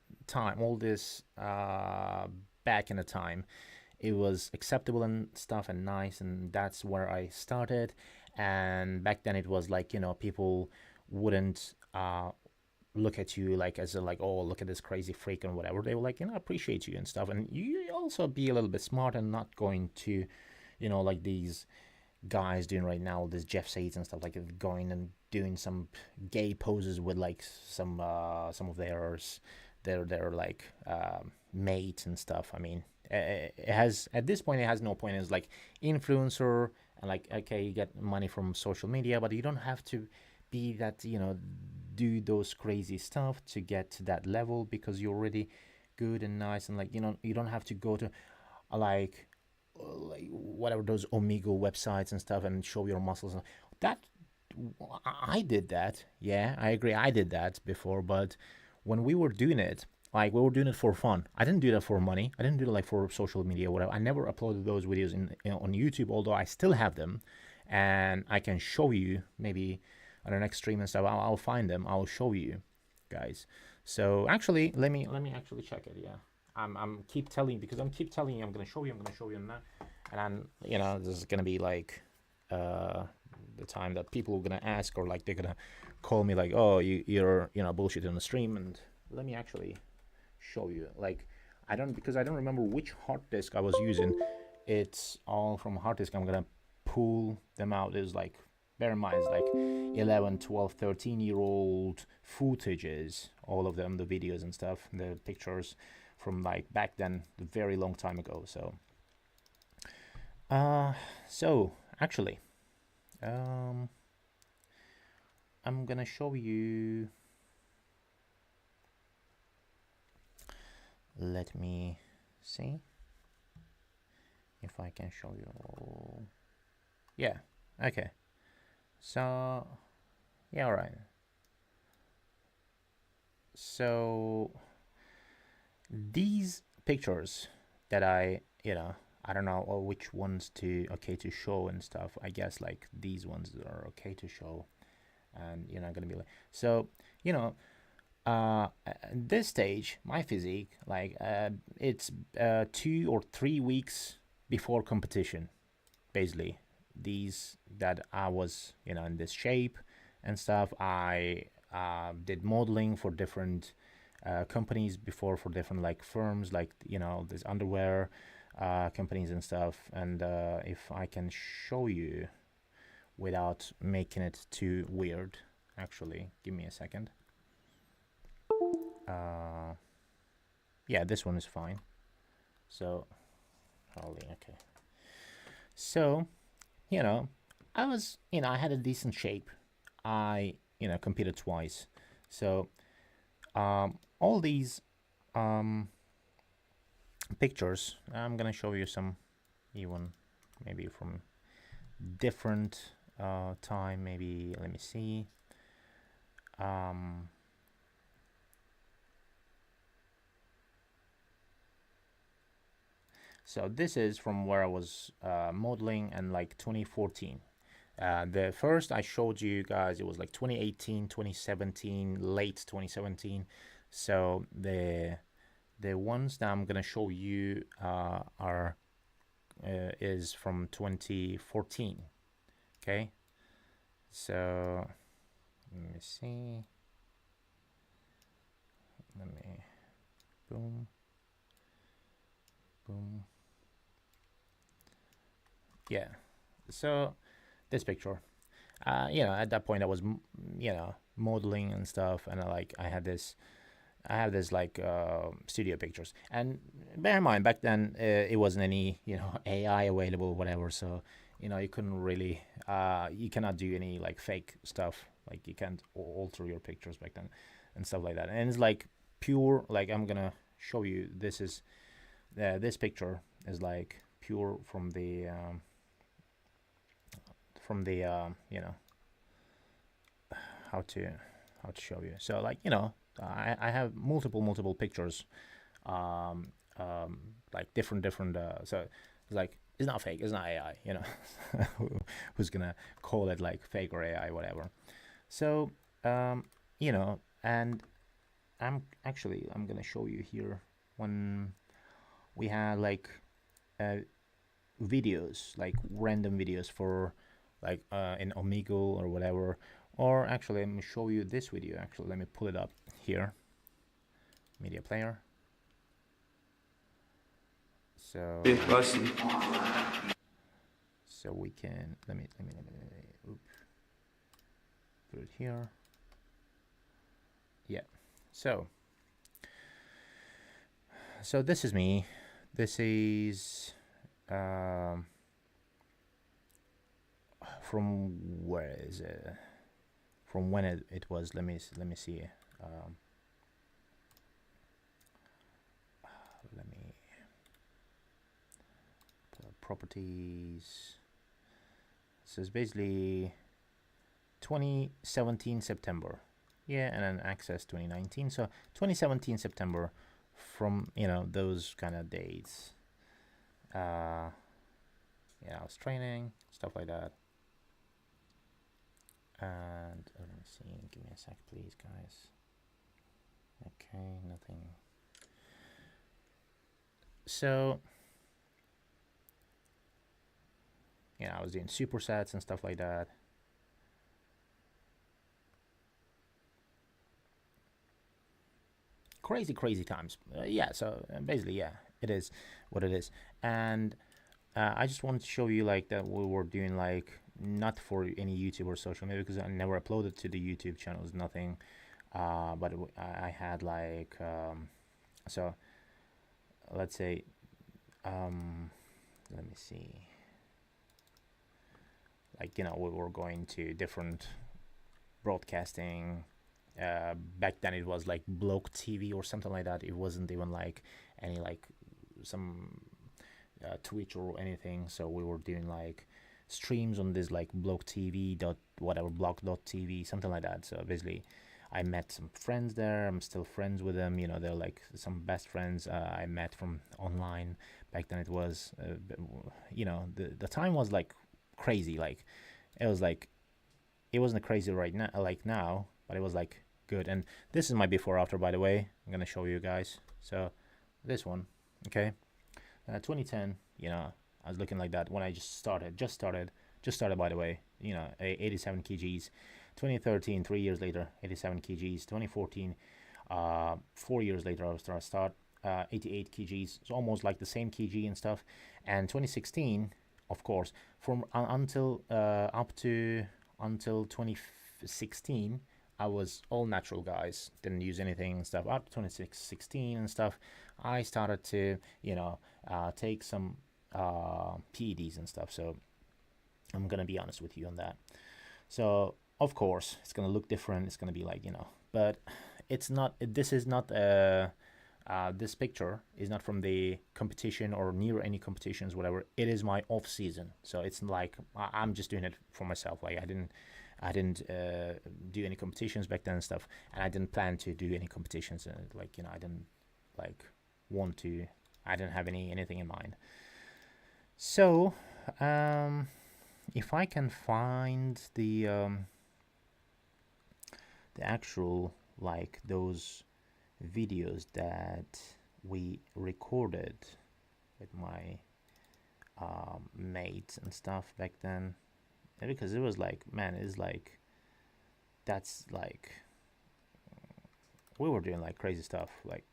back in the time, it was acceptable and stuff and nice, and that's where I started. And back then it was like people wouldn't look at you like as a like, oh, look at this crazy freak and whatever. They were like appreciate you and stuff, and you also be a little bit smart and not going to like these guys doing right now, this Jeff Sates and stuff, like going and doing some gay poses with like some of their like mates and stuff. I mean, it has, at this point, it has no point. It's like influencer, and like, okay, you get money from social media, but you don't have to be that, do those crazy stuff to get to that level, because you're already good and nice, and like you don't have to go to like whatever those Omegle websites and stuff and show your muscles. That I did that. Yeah, I agree. I did that before, but when we were doing it, like we were doing it for fun. I didn't do that for money. I didn't do it like for social media, whatever. I never uploaded those videos on YouTube, although I still have them, and I can show you maybe on the next stream and stuff, I'll find them. I'll show you guys. So actually, let me actually check it. Yeah, I'm keep telling because I'm keep telling you I'm gonna show you, and that, and then this is gonna be like the time that people are gonna ask, or like they're gonna call me like, oh, you're bullshit on the stream. And let me actually show you. Like I don't remember which hard disk I was using. It's all from hard disk. I'm gonna pull them out. Is like, bear in mind, it's like 11, 12, 13-year-old footages, all of them, the videos and stuff, the pictures from like back then, a very long time ago. So actually, I'm gonna show you. Let me see if I can show you. Yeah, okay. So, yeah, all right. So, these pictures that I don't know which ones to show and stuff. I guess like these ones are okay to show, and you're not gonna be like, so at this stage, my physique, like it's 2 or 3 weeks before competition, basically. These that I was in this shape and stuff. I did modeling for different companies before, for different like firms, like this underwear companies and stuff. And if I can show you without making it too weird, actually, give me a second. Yeah, this one is fine. So holy, okay. So I was I had a decent shape. I competed twice. So all these pictures, I'm gonna show you some, even maybe from different time. Maybe let me see. So this is from where I was modeling in like 2014. The first I showed you guys, it was like 2018, 2017, late 2017. So the ones that I'm gonna show you are is from 2014. Okay, so let me see. Let me boom. Yeah, so this picture, at that point I was modeling and stuff, and I have this like studio pictures. And bear in mind, back then it wasn't any AI available or whatever, so you couldn't really you cannot do any like fake stuff, like you can't alter your pictures back then and stuff like that. And it's like pure, like I'm gonna show you, this is this picture is like pure from the how to show you. So like I have multiple pictures, like different so it's like, it's not fake, it's not AI, who's gonna call it like fake or AI, whatever. So and I'm gonna show you here when we had like videos, like random videos for like in Omegle or whatever. Or actually, let me show you this video. Actually, let me pull it up here, media player. So we can let me oops, put it here. Yeah, so this is me. This is from where is it? From when it was. Let me see. Let me properties. So it's basically 2017 September. Yeah, and then access 2019. So 2017 September, from those kind of dates. Yeah, I was training, stuff like that. And let me see, give me a sec, please, guys. Okay, nothing. So, I was doing supersets and stuff like that. Crazy times. Yeah, so basically, yeah, it is what it is. And I just wanted to show you like that we were doing like not for any YouTube or social media because I never uploaded to the YouTube channels, nothing. But I had like so let's say let me see, like we were going to different broadcasting. Back then it was like Block TV or something like that. It wasn't even like any like some Twitch or anything. So we were doing like streams on this like Block TV dot whatever block.tv, something like that. So basically I met some friends there. I'm still friends with them. They're like some best friends I met from online. Back then it was the time was like crazy. Like it was like it wasn't crazy right now like now, but it was like good. And this is my before after, by the way. I'm gonna show you guys. So this one, okay, 2010, I was looking like that when I just started by the way, 87 kgs. 2013, 3 years later, 87 kgs. 2014, 4 years later, I was start 88 kgs. It's almost like the same kg and stuff. And 2016, of course, from until 2016, I was all natural, guys. Didn't use anything and stuff. Up to 2016 and stuff, I started to take some PEDs and stuff. So I'm gonna be honest with you on that. So of course it's gonna look different. It's gonna be like but it's not. This is not this picture is not from the competition or near any competitions, whatever. It is my off season, so it's like I'm just doing it for myself. Like I didn't do any competitions back then and stuff, and I didn't plan to do any competitions. I didn't like want to. I didn't have anything in mind. So if I can find the actual like those videos that we recorded with my mates and stuff back then, because it was like, man, it's like that's like we were doing like crazy stuff, like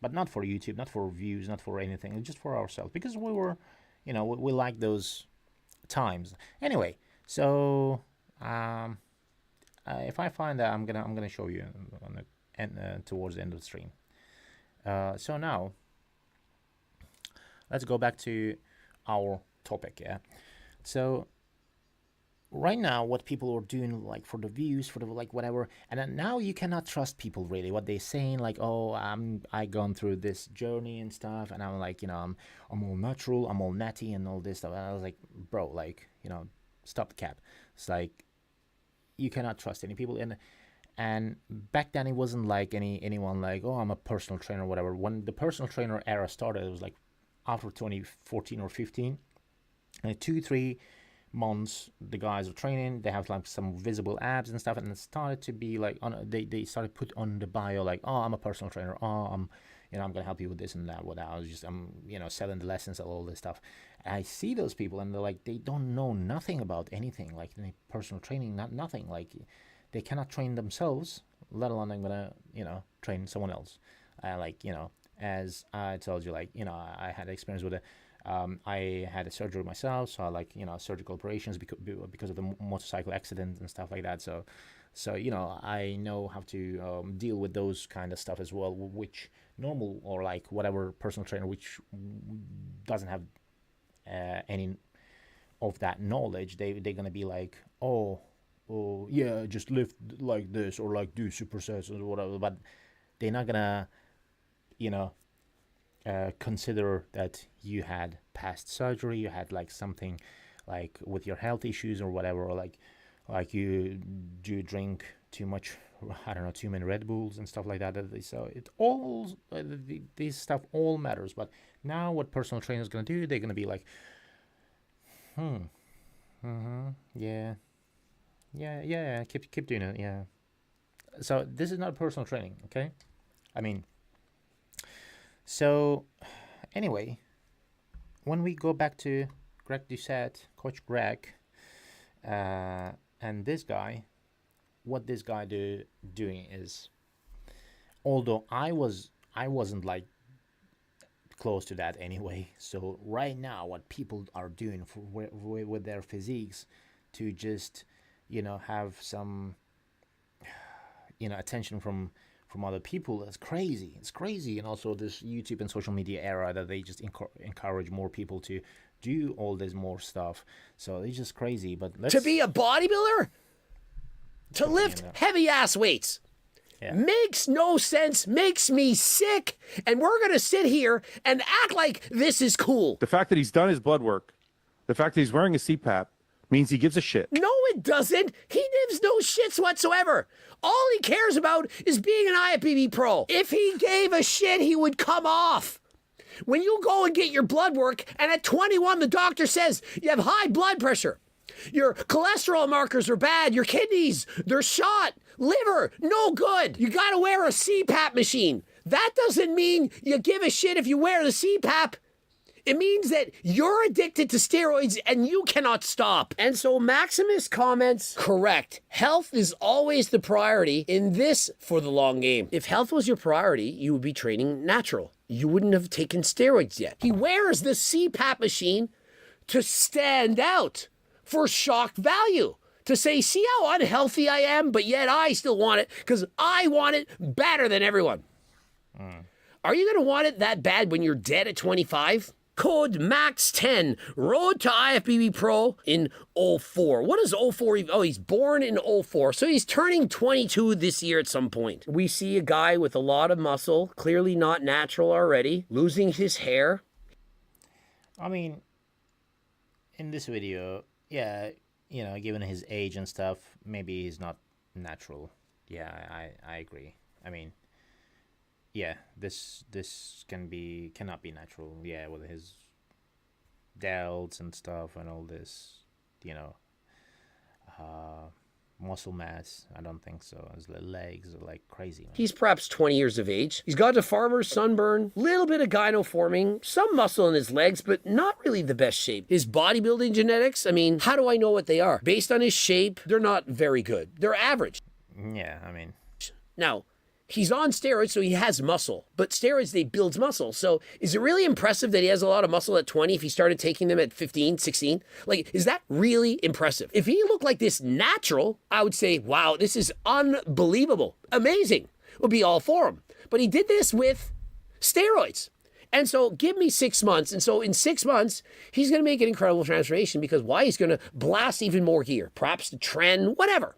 but not for YouTube, not for views, not for anything, just for ourselves, because we were we like those times anyway. So if I find that, I'm gonna show you on the and towards the end of the stream. So now let's go back to our topic. Yeah, so right now what people are doing, like for the views, for the like whatever, and then now you cannot trust people really what they're saying, like, oh, I gone through this journey and stuff, and I'm like, I'm all natural, I'm all natty and all this stuff. And I was like, bro, like, stop the cap. It's like you cannot trust any people. And back then it wasn't like anyone like, oh, I'm a personal trainer or whatever. When the personal trainer era started, it was like after 2014 or 15, and 2-3 months the guys are training, they have like some visible abs and stuff, and it started to be like they started put on the bio like, oh, I'm a personal trainer, oh, I'm gonna help you with this and that, what I was just I'm selling the lessons and all this stuff. And I see those people and they're like, they don't know nothing about anything, like any personal training, nothing. Like they cannot train themselves, let alone I'm gonna train someone else. As I told you, like I had experience with it. I had a surgery myself, so I like surgical operations because of the motorcycle accident and stuff like that. So I know how to deal with those kind of stuff as well, which normal or like whatever personal trainer which doesn't have any of that knowledge, they're gonna be like, oh yeah, just lift like this or like do supersets or whatever, but they're not gonna consider that you had past surgery, you had like something like with your health issues or whatever, or like you do drink too much, I don't know, too many Red Bulls and stuff like that. So it all this stuff all matters. But now what personal trainers gonna do, they're gonna be like, yeah, Yeah. Keep doing it. Yeah. So this is not personal training, okay? I mean, so anyway, when we go back to Greg Doucette, Coach Greg, and this guy, what this guy doing is, although I wasn't like close to that anyway. So right now, what people are doing with their physiques to just, have some, attention from other people, is crazy. It's crazy. And also this YouTube and social media era that they just encourage more people to do all this more stuff. So it's just crazy. But To be a bodybuilder? To lift heavy ass weights. Yeah. Makes no sense, makes me sick, and we're gonna sit here and act like this is cool. The fact that he's done his blood work, the fact that he's wearing a CPAP, means he gives a shit. No, it doesn't. He gives no shits whatsoever. All he cares about is being an IFBB pro. If he gave a shit, he would come off. When you go and get your blood work, and at 21, the doctor says you have high blood pressure, your cholesterol markers are bad, your kidneys, they're shot, liver, no good. You gotta wear a CPAP machine. That doesn't mean you give a shit if you wear the CPAP. It means that you're addicted to steroids and you cannot stop. And so Maximus comments, correct. Health is always the priority in this for the long game. If health was your priority, you would be training natural. You wouldn't have taken steroids yet. He wears the CPAP machine to stand out, for shock value. To say, see how unhealthy I am, but yet I still want it because I want it better than everyone. Are you going to want it that bad when you're dead at 25? Code MAX10, road to IFBB Pro in 04. What is 04 even? Oh, he's born in 04. So he's turning 22 this year at some point. We see a guy with a lot of muscle, clearly not natural already, losing his hair. I mean, in this video, yeah, given his age and stuff, maybe he's not natural. Yeah, I agree. I mean, yeah, this cannot be natural. Yeah, with his delts and stuff and all this, muscle mass. I don't think so. His legs are like crazy, man. He's perhaps 20 years of age. He's got a farmer's sunburn, little bit of gyno forming, some muscle in his legs, but not really the best shape. His bodybuilding genetics, I mean, how do I know what they are? Based on his shape, they're not very good. They're average. Yeah, I mean, Now, he's on steroids, so he has muscle. But steroids, they build muscle. So is it really impressive that he has a lot of muscle at 20 if he started taking them at 15, 16? Like, is that really impressive? If he looked like this natural, I would say, wow, this is unbelievable. Amazing. Would be all for him. But he did this with steroids. And so give me 6 months. And so in 6 months, he's going to make an incredible transformation because why? He's going to blast even more gear, perhaps the trend, whatever.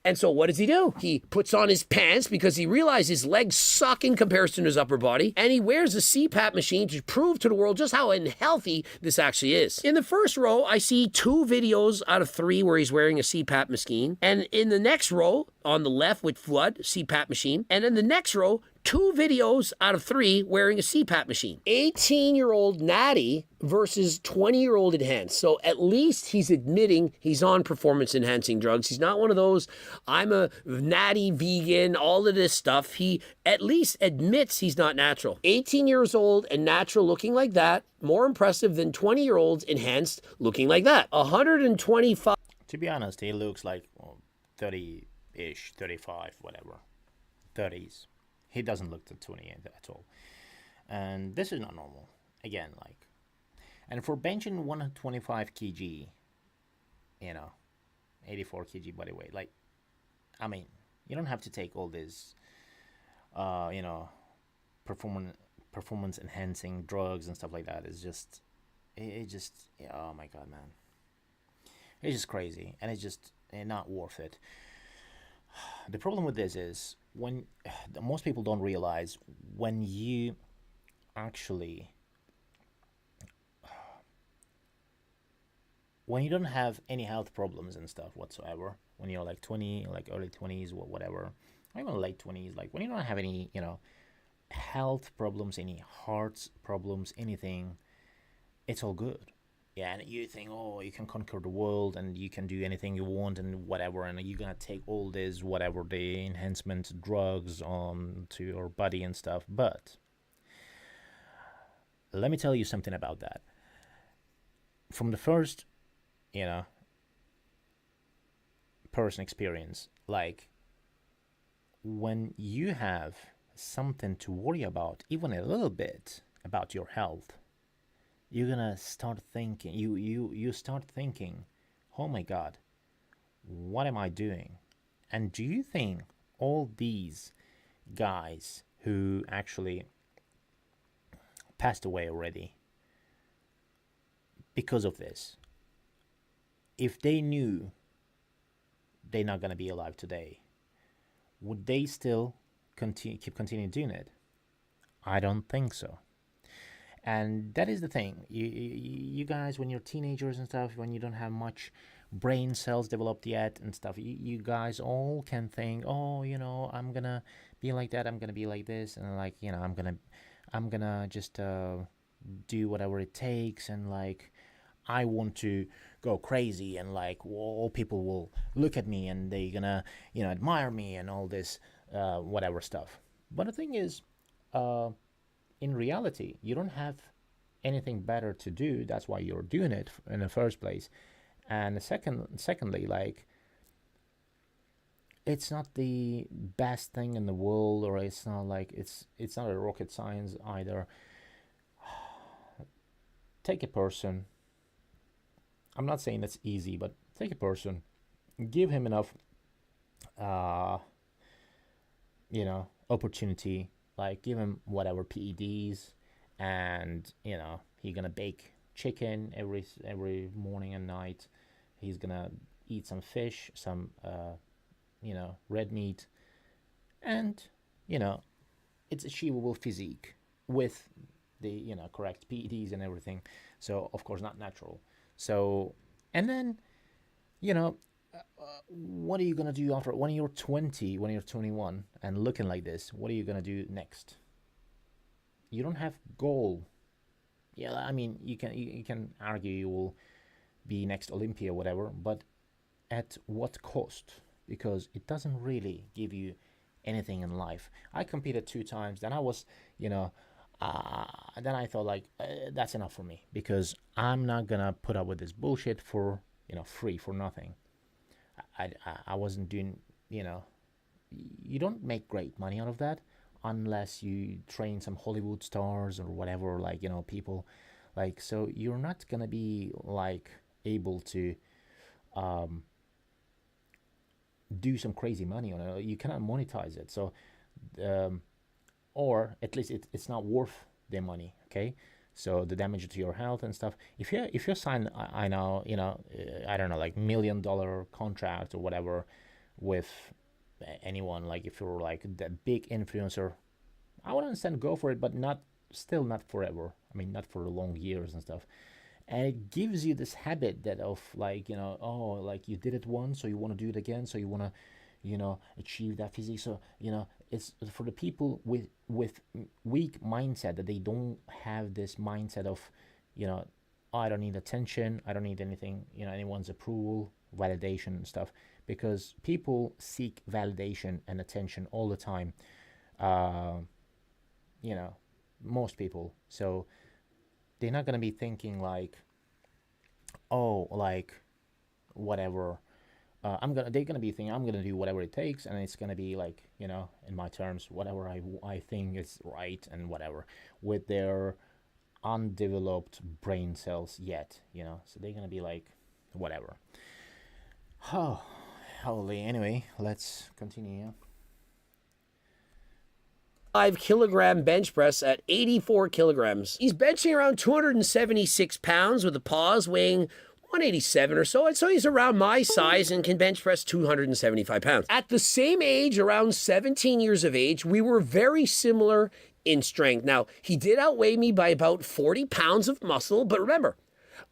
And so what does he do? He puts on his pants because he realizes his legs suck in comparison to his upper body. And he wears a CPAP machine to prove to the world just how unhealthy this actually is. In the first row, I see 2 videos out of 3 where he's wearing a CPAP machine. And in the next row, on the left with Flood, CPAP machine. And in the next row, 2 videos out of 3 wearing a CPAP machine. 18-year-old Natty versus 20-year-old Enhanced. So at least he's admitting he's on performance-enhancing drugs. He's not one of those, I'm a natty vegan, all of this stuff. He at least admits he's not natural. 18 years old and natural looking like that, more impressive than 20-year-olds Enhanced looking like that. 125. to be honest, he looks like 30-ish, 35, whatever. 30s. He doesn't look to 20 at all. And this is not normal. Again, like, and for benching 125 kg, 84 kg body weight, like, I mean, you don't have to take all this, performance enhancing drugs and stuff like that. It's just, oh my God, man. It's just crazy. And it's just not worth it. The problem with this is when most people don't realize when you actually when you don't have any health problems and stuff whatsoever, when you're like 20, like early 20s or whatever, or even late 20s, like when you don't have any health problems, any heart problems, anything, it's all good. Yeah, and you think, oh, you can conquer the world and you can do anything you want and whatever, and you're gonna take all this, whatever, the enhancement drugs on to your body and stuff. But let me tell you something about that. From the first, you know, person experience, like when you have something to worry about, even a little bit about your health, you're gonna start thinking, you start thinking, oh my god, what am I doing? And do you think all these guys who actually passed away already because of this, if they knew they're not gonna be alive today, would they still keep continuing doing it? I don't think so. And that is the thing. You guys, when you're teenagers and stuff, when you don't have much brain cells developed yet and stuff, you guys all can think, oh, you know, I'm gonna be like that, I'm gonna be like this, and like, you know, I'm gonna just do whatever it takes, and like I want to go crazy, and like all people will look at me and they gonna, you know, admire me and all this whatever stuff. But the thing is, in reality, you don't have anything better to do. That's why you're doing it in the first place. And secondly, like, it's not the best thing in the world, or it's not like it's not a rocket science either. Take a person. I'm not saying that's easy, but take a person, give him enough, you know, opportunity. Like, give him whatever PEDs, and you know, he's gonna bake chicken every morning and night. He's gonna eat some fish, some you know, red meat, and you know, it's achievable physique with the, you know, correct PEDs and everything. So of course not natural. So, and then, you know, what are you gonna do after, when you're 20, when you're 21 and looking like this? What are you gonna do next? You don't have goal. Yeah, I mean, you can argue you will be next Olympia, whatever, but at what cost? Because it doesn't really give you anything in life. I competed 2 times, then I was, you know, then I thought like, that's enough for me, because I'm not gonna put up with this bullshit for, you know, free, for nothing. I wasn't doing, you know, you don't make great money out of that unless you train some Hollywood stars or whatever, like, you know, people like, so you're not gonna be like able to do some crazy money on it. You cannot monetize it. So or at least it's not worth the money. Okay, so the damage to your health and stuff. If you sign, I know, you know, I don't know, like $1 million contract or whatever with anyone, like if you're like the big influencer, I would understand, go for it, but not forever. I mean, not for long years and stuff. And it gives you this habit that of like, you know, oh, like you did it once, so you want to do it again, so you want to, you know, achieve that physique. So, you know, it's for the people with weak mindset, that they don't have this mindset of, you know, oh, I don't need attention, I don't need anything, you know, anyone's approval, validation and stuff, because people seek validation and attention all the time. You know, most people. So they're not gonna be thinking like, oh, like whatever. They're gonna be thinking, I'm gonna do whatever it takes, and it's gonna be like, you know, in my terms, whatever I think is right and whatever, with their undeveloped brain cells yet, you know. So they're gonna be like, whatever. Oh, holy. Anyway, let's continue. 5-kilogram bench press at 84 kilograms. He's benching around 276 pounds with a pause, weighing 187 or so. And so he's around my size and can bench press 275 pounds. At the same age, around 17 years of age, we were very similar in strength. Now, he did outweigh me by about 40 pounds of muscle, but remember,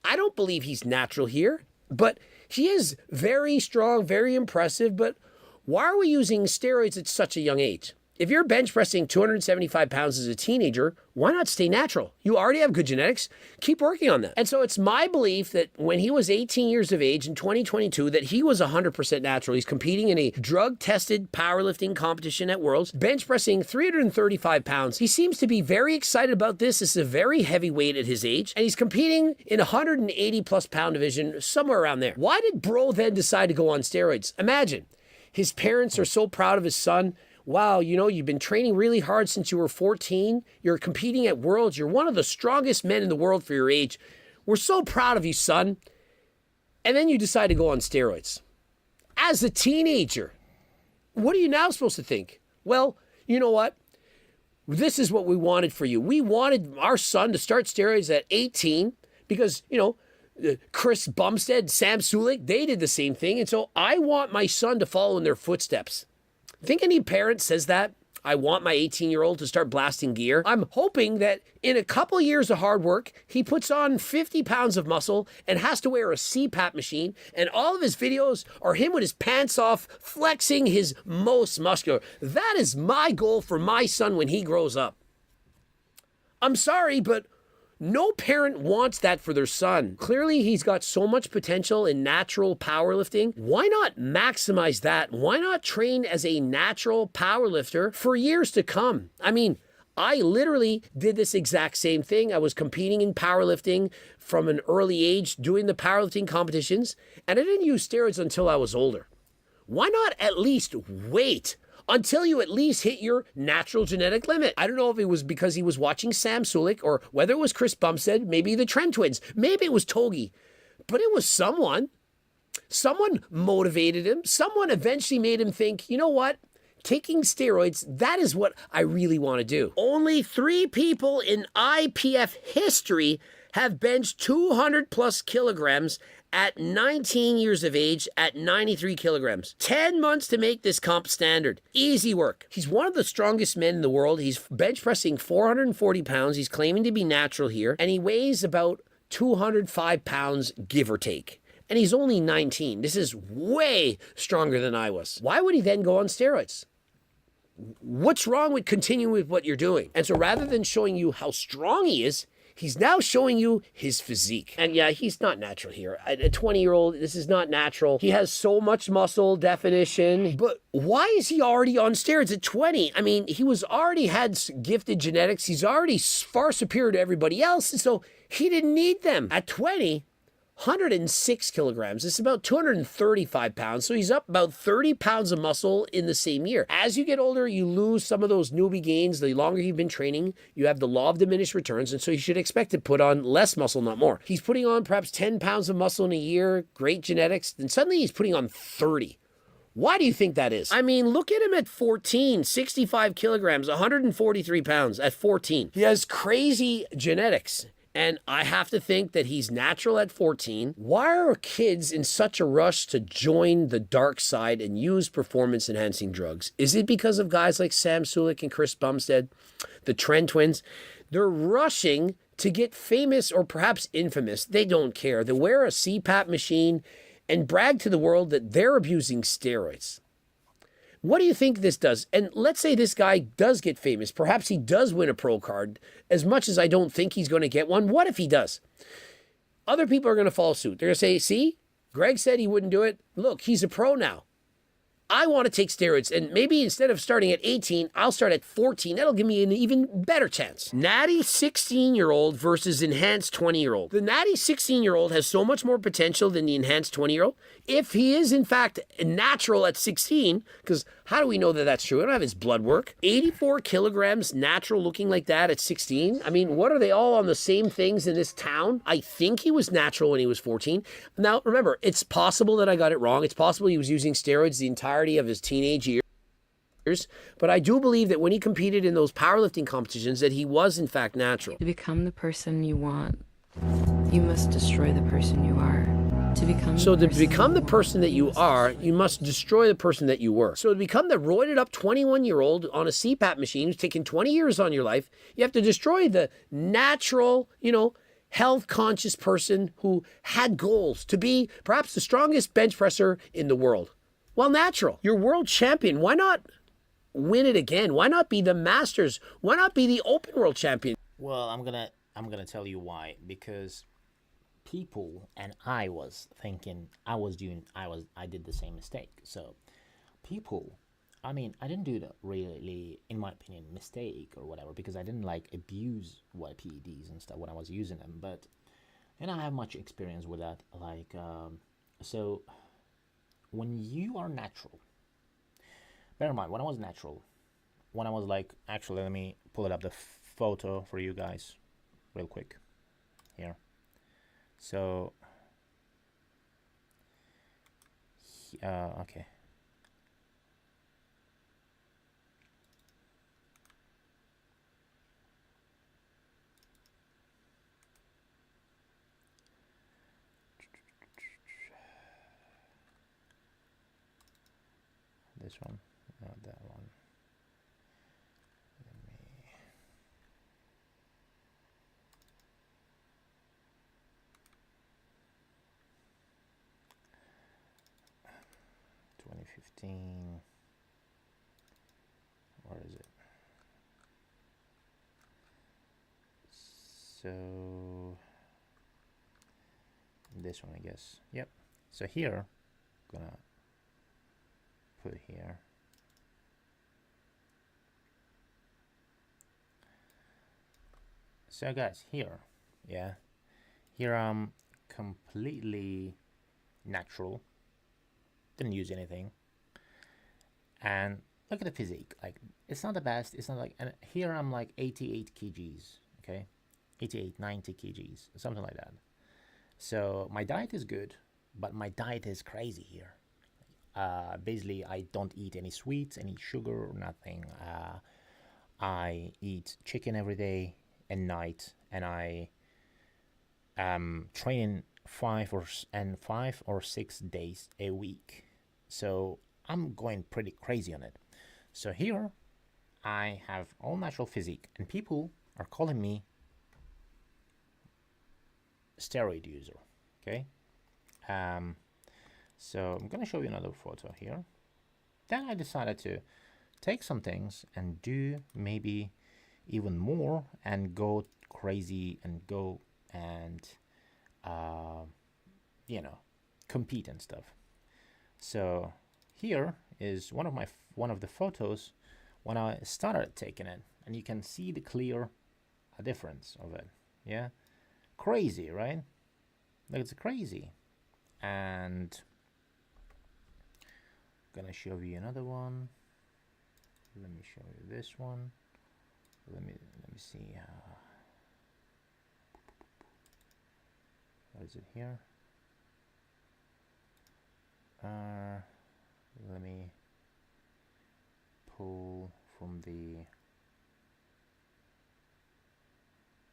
I don't believe he's natural here, but he is very strong, very impressive. But why are we using steroids at such a young age? If you're bench pressing 275 pounds as a teenager, why not stay natural? You already have good genetics. Keep working on that. And so it's my belief that when he was 18 years of age in 2022, that he was 100% natural. He's competing in a drug-tested powerlifting competition at Worlds, bench pressing 335 pounds. He seems to be very excited about this. This is a very heavy weight at his age, and he's competing in a 180 plus pound division, somewhere around there. Why did bro then decide to go on steroids? Imagine, his parents are so proud of his son. Wow, you know, you've been training really hard since you were 14. You're competing at Worlds. You're one of the strongest men in the world for your age. We're so proud of you, son. And then you decide to go on steroids. As a teenager, what are you now supposed to think? Well, you know what? This is what we wanted for you. We wanted our son to start steroids at 18 because, you know, Chris Bumstead, Sam Sulik, they did the same thing. And so I want my son to follow in their footsteps. Think any parent says that? I want my 18-year-old to start blasting gear. I'm hoping that in a couple years of hard work, he puts on 50 pounds of muscle and has to wear a CPAP machine, and all of his videos are him with his pants off, flexing his most muscular. That is my goal for my son when he grows up. I'm sorry, but no parent wants that for their son. Clearly, he's got so much potential in natural powerlifting. Why not maximize that? Why not train as a natural powerlifter for years to come? I mean, I literally did this exact same thing. I was competing in powerlifting from an early age, doing the powerlifting competitions, and I didn't use steroids until I was older. Why not at least wait until you at least hit your natural genetic limit? I don't know if it was because he was watching Sam Sulik or whether it was Chris Bumstead, maybe the Trent twins, maybe it was Togi, but it was someone. Someone motivated him. Someone eventually made him think, you know what? Taking steroids, that is what I really want to do. Only 3 people in IPF history have benched 200 plus kilograms at 19 years of age at 93 kilograms. 10 months to make this comp standard. Easy work. He's one of the strongest men in the world. He's bench pressing 440 pounds. He's claiming to be natural here, and he weighs about 205 pounds, give or take. And he's only 19. This is way stronger than I was. Why would he then go on steroids? What's wrong with continuing with what you're doing? And so rather than showing you how strong he is, he's now showing you his physique. And yeah, he's not natural here. A 20-year-old, this is not natural. He has so much muscle definition. But why is he already on steroids at 20? I mean, he was already had gifted genetics. He's already far superior to everybody else. And so he didn't need them. At 20, 106 kilograms. It's about 235 pounds. So he's up about 30 pounds of muscle in the same year. As you get older, you lose some of those newbie gains. The longer you've been training, you have the law of diminished returns. And so you should expect to put on less muscle, not more. He's putting on perhaps 10 pounds of muscle in a year, great genetics. Then suddenly he's putting on 30. Why do you think that is? I mean, look at him at 14, 65 kilograms, 143 pounds at 14. He has crazy genetics. And I have to think that he's natural at 14. Why are kids in such a rush to join the dark side and use performance-enhancing drugs? Is it because of guys like Sam Sulik and Chris Bumstead, the Trent twins? They're rushing to get famous or perhaps infamous. They don't care. They wear a CPAP machine and brag to the world that they're abusing steroids. What do you think this does? And let's say this guy does get famous. Perhaps he does win a pro card. As much as I don't think he's going to get one, what if he does? Other people are going to follow suit. They're going to say, see, Greg said he wouldn't do it. Look, he's a pro now. I want to take steroids, and maybe instead of starting at 18, I'll start at 14. That'll give me an even better chance. Natty 16-year-old versus enhanced 20-year-old. The natty 16-year-old has so much more potential than the enhanced 20-year-old. If he is, in fact, natural at 16, because how do we know that that's true? I don't have his blood work. 84 kilograms natural looking like that at 16. I mean, what are they all on the same things in this town? I think he was natural when he was 14. Now, remember, it's possible that I got it wrong. It's possible he was using steroids the entire of his teenage years, but I do believe that when he competed in those powerlifting competitions that he was in fact natural. To become the person you want, you must destroy the person you are. To become the person that you are, you must destroy the person that you were. So to become the roided up 21-year-old on a CPAP machine who's taken 20 years on your life, you have to destroy the natural, health conscious person who had goals to be perhaps the strongest bench presser in the world. Well, natural. You're world champion. Why not win it again? Why not be the Masters? Why not be the Open World Champion? Well, I'm gonna tell you why. Because people, and I was thinking, I did the same mistake. So people, I mean, I didn't do the really, in my opinion, mistake or whatever, because I didn't like abuse YPDs and stuff when I was using them. But and I have much experience with that. Like, so when you are natural, bear in mind, when I was natural, when I was like, actually, let me pull it up the photo for you guys, real quick, here. So, okay. This one, not that one. Let me. 2015. Where is it? So this one, I guess. Yep. So here, gonna put here. So guys, here, yeah, here I'm completely natural, didn't use anything, and look at the physique. Like, it's not the best, it's not like, and here I'm like 88 kgs, okay, 88, 90 kgs, something like that. So my diet is good, but my diet is crazy here. Basically, I don't eat any sweets, any sugar, nothing. I eat chicken every day and night, and I train 5 or 6 days a week. So I'm going pretty crazy on it. So here I have all natural physique, and people are calling me steroid user. Okay. So I'm gonna show you another photo here. Then I decided to take some things and do maybe even more and go crazy and go and you know, compete and stuff. So here is one of the photos when I started taking it, and you can see the clear difference of it. Yeah, crazy, right? Like, it's crazy. And I'm gonna show you another one. Let me show you this one. Let me see. What is it here? Let me pull from the.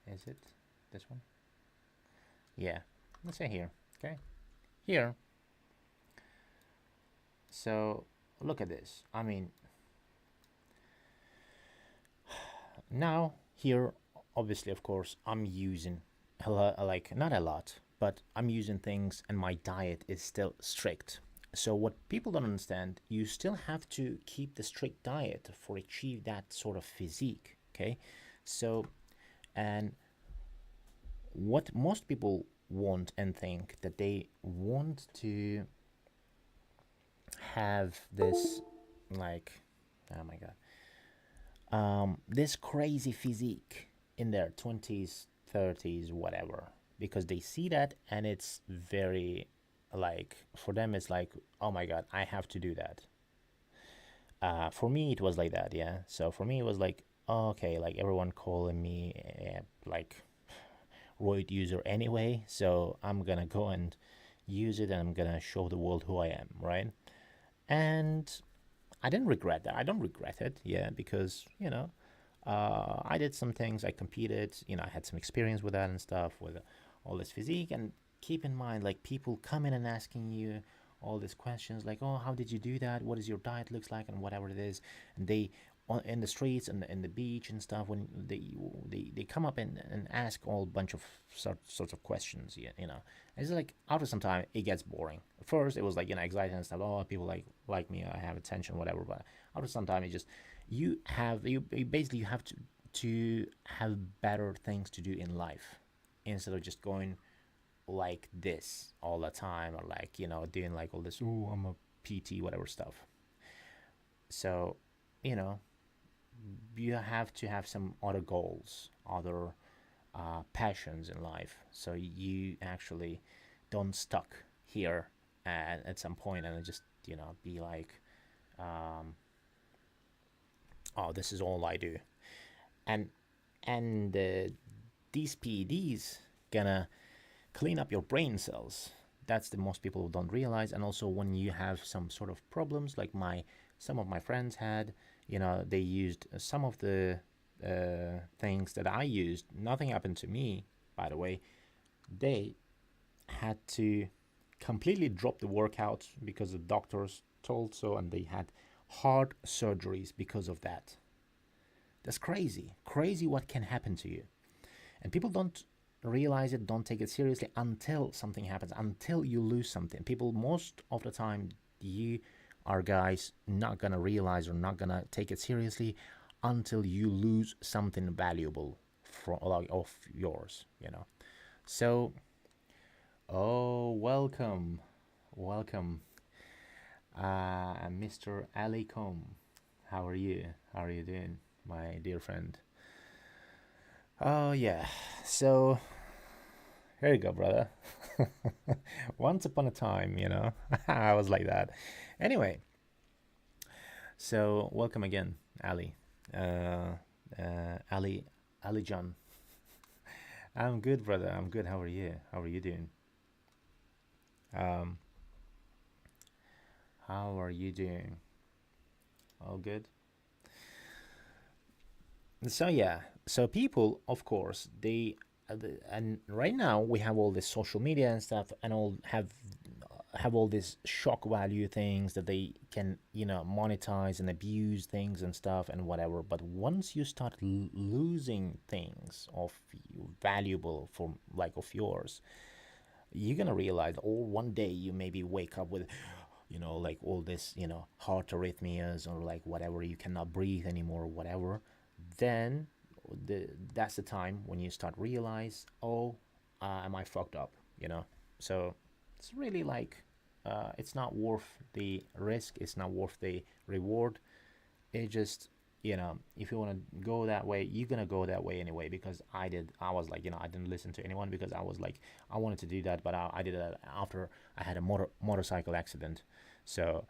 Is it this one? Yeah. Let's say here. Okay. Here. So look at this. I mean, now here, obviously, of course, I'm using a lot, like, not a lot, but I'm using things, and my diet is still strict. So what people don't understand, you still have to keep the strict diet for achieve that sort of physique. Okay. So, and what most people want and think that they want to have this, like, oh my god, this crazy physique in their 20s, 30s, whatever, because they see that, and it's very, like, for them it's like, oh my god, I have to do that. For me it was like that, yeah. So for me it was like, okay, like, everyone calling me like roid user anyway, so I'm gonna go and use it, and I'm gonna show the world who I am, right? And I didn't regret that. I don't regret it, yeah, because, you know, I did some things, I competed, you know, I had some experience with that and stuff, with all this physique. And keep in mind, like, people come in and asking you all these questions, like, oh, how did you do that, what is your diet looks like, and whatever it is, and they in the streets and in the beach and stuff, when they come up and ask all bunch of sorts of questions, you know. It's like after some time it gets boring. At first it was like, you know, exciting and stuff. Oh, people like me, I have attention, whatever. But after some time, it just you basically have to have better things to do in life instead of just going like this all the time, or like, you know, doing like all this, oh, I'm a PT, whatever stuff. So, you know, you have to have some other goals, other passions in life, so you actually don't stuck here at some point and just, you know, be like, oh, this is all I do. And these PEDs gonna clean up your brain cells. That's the most people don't realize. And also when you have some sort of problems, like some of my friends had, you know, they used some of the things that I used. Nothing happened to me, by the way. They had to completely drop the workout because the doctors told so, and they had heart surgeries because of that. That's crazy. Crazy what can happen to you. And people don't realize it, don't take it seriously until something happens, until you lose something. People, most of the time, you are guys not gonna realize or not gonna take it seriously until you lose something valuable of yours, you know. So, oh, welcome, Mr. Ali Com. How are you? How are you doing, my dear friend? Oh yeah, so here you go, brother. Once upon a time, you know, I was like that. Anyway, so welcome again, Ali. Ali John. I'm good, brother. I'm good. How are you? How are you doing? How are you doing? All good? So yeah, so people, of course, and right now we have all this social media and stuff, and all have all these shock value things that they can, you know, monetize and abuse things and stuff and whatever. But once you start losing things of valuable for like of yours, you're gonna realize, oh, one day you maybe wake up with, you know, like all this, you know, heart arrhythmias or like whatever, you cannot breathe anymore, whatever. Then that's the time when you start realize, oh, am I fucked up, you know? So it's really like, it's not worth the risk, it's not worth the reward. It just, you know, if you want to go that way, you're gonna go that way anyway. Because I was like, you know, I didn't listen to anyone because I was like, I wanted to do that, but I did that after I had a motorcycle accident. So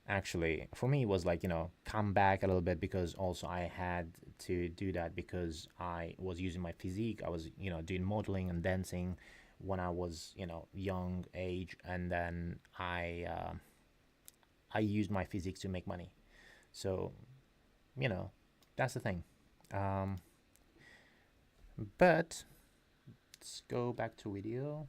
actually for me it was like, you know, come back a little bit, because also I had to do that because I was using my physique. I was, you know, doing modeling and dancing when I was, you know, young age, and then I used my physique to make money. So, you know, that's the thing. But let's go back to video.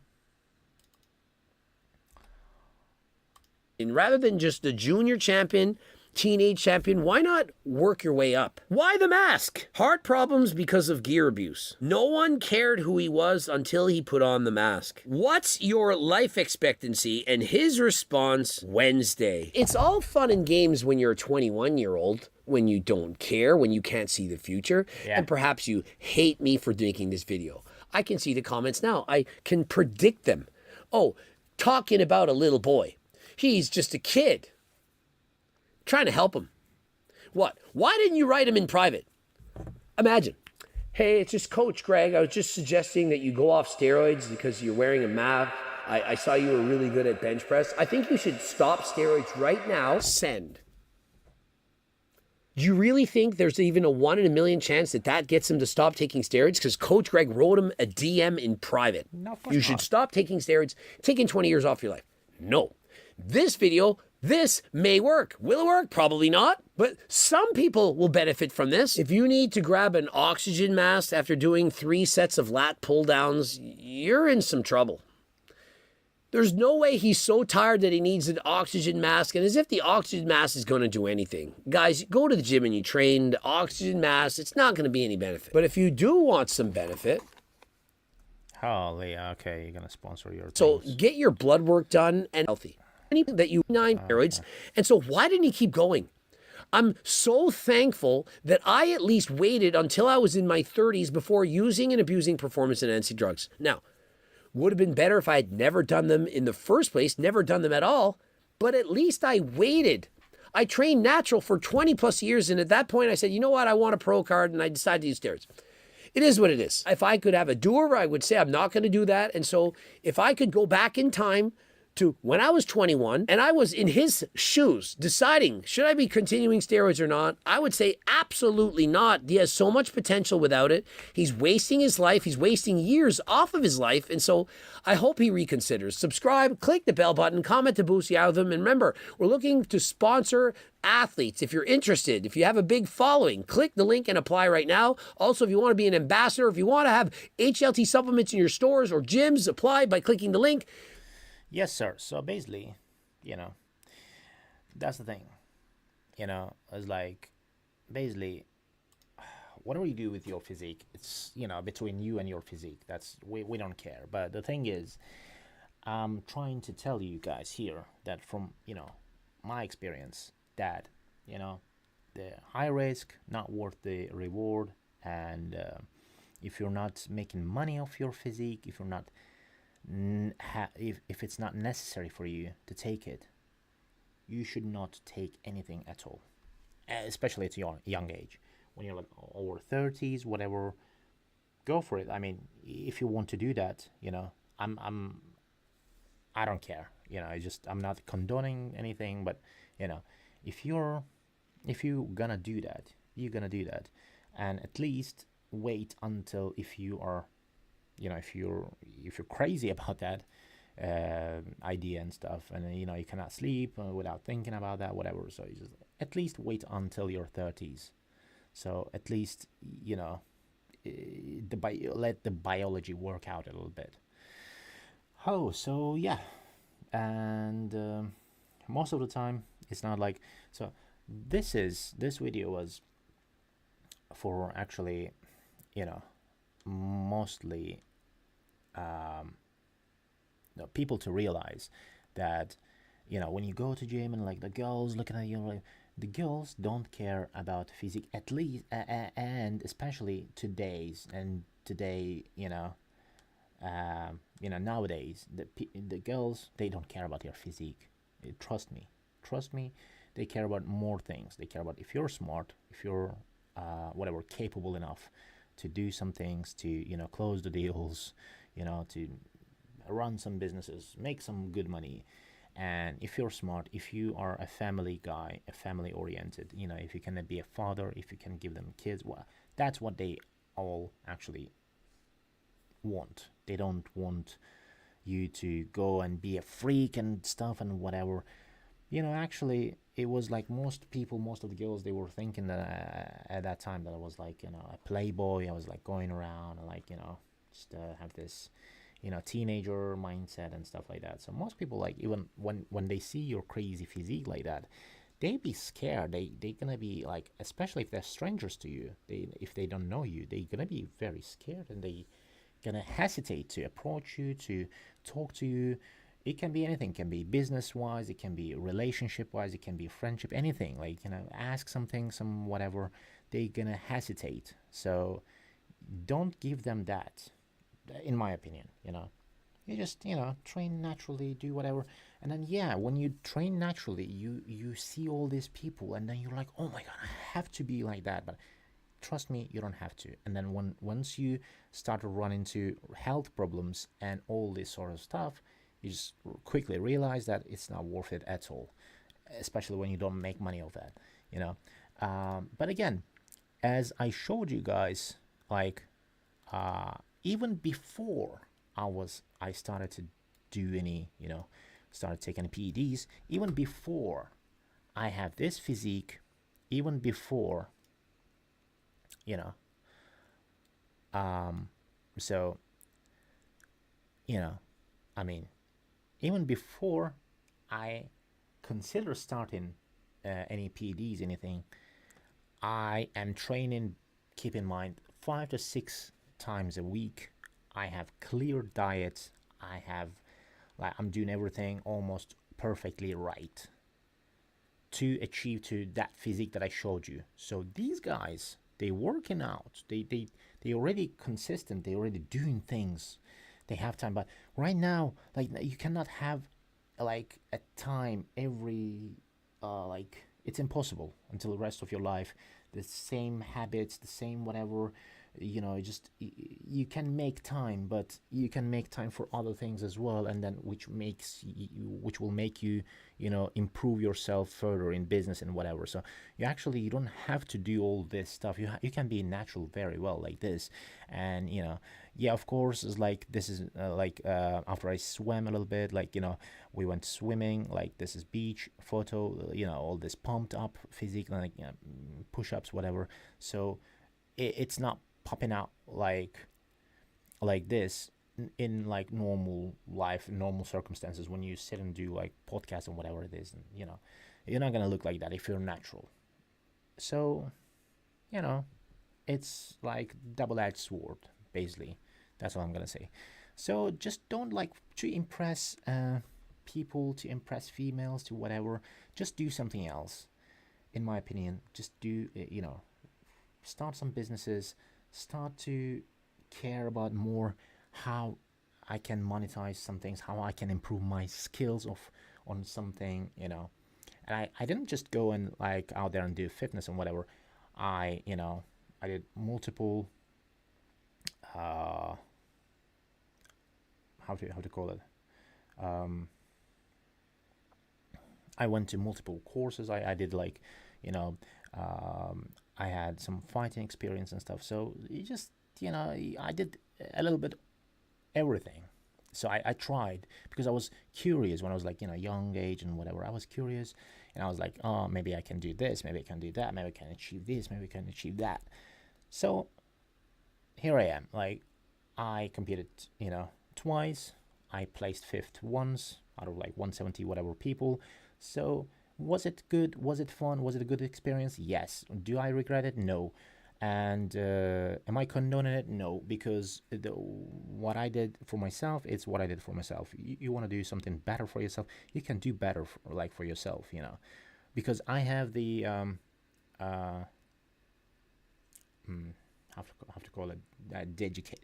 And rather than just the junior champion, teenage champion, why not work your way up? Why the mask? Heart problems because of gear abuse. No one cared who he was until he put on the mask. What's your life expectancy? And his response, Wednesday. It's all fun and games when you're a 21-year-old, when you don't care, when you can't see the future, and perhaps you hate me for making this video. I can see the comments now. I can predict them. Oh, talking about a little boy. He's just a kid. Trying to help him. What? Why didn't you write him in private? Imagine. Hey, it's just Coach Greg. I was just suggesting that you go off steroids because you're wearing a mask. I saw you were really good at bench press. I think you should stop steroids right now. Send. Do you really think there's even a 1 in a million chance that that gets him to stop taking steroids? Because Coach Greg wrote him a DM in private. No, you should stop taking steroids, taking 20 years off your life. No. This video, this may work. Will it work? Probably not. But some people will benefit from this. If you need to grab an oxygen mask after doing 3 sets of lat pull downs, you're in some trouble. There's no way he's so tired that he needs an oxygen mask, and as if the oxygen mask is going to do anything. Guys, go to the gym and you train. The oxygen mask, it's not going to be any benefit. But if you do want some benefit, Holy, okay, you're gonna sponsor your so things. get your blood work done and healthy. That you 9 steroids, and so why didn't he keep going? I'm so thankful that I at least waited until I was in my 30s before using and abusing performance-enhancing drugs. Now, would have been better if I had never done them in the first place, never done them at all, but at least I waited. I trained natural for 20 plus years, and at that point I said, you know what, I want a pro card, and I decided to use steroids. It is what it is. If I could have a do-over, I would say I'm not going to do that. And so if I could go back in time to when I was 21 and I was in his shoes deciding, should I be continuing steroids or not? I would say absolutely not. He has so much potential without it. He's wasting his life. He's wasting years off of his life. And so I hope he reconsiders. Subscribe, click the bell button, comment to boost the algorithm. And remember, we're looking to sponsor athletes. If you're interested, if you have a big following, click the link and apply right now. Also, if you want to be an ambassador, if you want to have HLT supplements in your stores or gyms, apply by clicking the link. Yes, sir. So basically, that's the thing. It's like, basically, whatever you do with your physique, it's, between you and your physique. We don't care. But the thing is, I'm trying to tell you guys here that from, my experience, that, the high risk, not worth the reward. And if you're not making money off your physique, if you're not if it's not necessary for you to take it, you should not take anything at all, especially at your young age. When you're like over 30s, whatever, go for it. I mean, if you want to do that, I don't care. I'm not condoning anything, but if you're gonna do that, you're gonna do that, and at least wait until if you are, if you're crazy about that idea and stuff, and you cannot sleep without thinking about that, whatever. So you just at least wait until your 30s. So at least let the biology work out a little bit. Oh, so yeah, and most of the time it's not like so. This video was for actually, mostly people to realize that when you go to gym and like the girls looking at you, like, the girls don't care about physique, at least and especially today nowadays the girls, they don't care about your physique. Trust me, they care about more things. They care about if you're smart, if you're whatever, capable enough to do some things, to close the deals, to run some businesses, make some good money. And if you're smart, if you are a family guy, a family oriented, if you can be a father, if you can give them kids, well, that's what they all actually want. They don't want you to go and be a freak and stuff and whatever. Actually, it was like most of the girls, they were thinking that at that time that I was like, a playboy. I was like going around and like, just have this, teenager mindset and stuff like that. So most people, like, even when they see your crazy physique like that, they be scared. They gonna be like, especially if they're strangers to you, if they don't know you, they gonna be very scared, and they gonna hesitate to approach you, to talk to you. It can be anything. It can be business-wise, it can be relationship-wise, it can be friendship, anything. Like, ask something, some whatever, they gonna hesitate. So don't give them that, in my opinion. You just, train naturally, do whatever. And then, yeah, when you train naturally, you see all these people, and then you're like, oh my God, I have to be like that. But trust me, you don't have to. And then once you start to run into health problems and all this sort of stuff, you just quickly realize that it's not worth it at all, especially when you don't make money off that, But again, as I showed you guys, like, even before I started to do any, started taking PEDs, even before I have this physique, even before, so, I mean, even before I consider starting any PDs, anything, I am training, keep in mind, 5 to 6 times a week. I have clear diet. I have, like, I'm doing everything almost perfectly right to achieve to that physique that I showed you. So these guys, they working out. They already consistent. They already doing things. They have time. But right now, like, you cannot have like a time every like, it's impossible until the rest of your life. The same habits, the same whatever, just you can make time, but you can make time for other things as well, and then which will make you, improve yourself further in business and whatever. So you don't have to do all this stuff. You can be natural very well like this. And yeah, of course, it's like, this is like, after I swam a little bit, like, we went swimming, like, this is beach photo, all this pumped up physique, like, push-ups, whatever. So it's not popping out like this in like normal life, normal circumstances, when you sit and do like podcasts and whatever it is. And you're not gonna look like that if you're natural. So you know it's like double-edged sword, basically. That's what I'm gonna say. So just don't, like, to impress people, to impress females, to whatever. Just do something else, in my opinion. Just do, start some businesses, start to care about more how I can monetize some things, how I can improve my skills of on something. And I didn't just go and, like, out there and do fitness and whatever. I did multiple, uh how to call it, um I went to multiple courses. I did, like, you know, I had some fighting experience and stuff. So you just, I did a little bit everything. So I tried, because I was curious when I was, like, young age and whatever. I was curious, and I was like, oh, maybe I can do this, maybe I can do that, maybe I can achieve this, maybe I can achieve that. So here I am. Like, I competed, twice. I placed fifth once out of like 170 whatever people. So was it good? Was it fun? Was it a good experience? Yes. Do I regret it? No. And am I condoning it? No, because what I did for myself, it's what I did for myself. You want to do something better for yourself, you can do better for yourself, because I have the uh, have to call it, dedicate.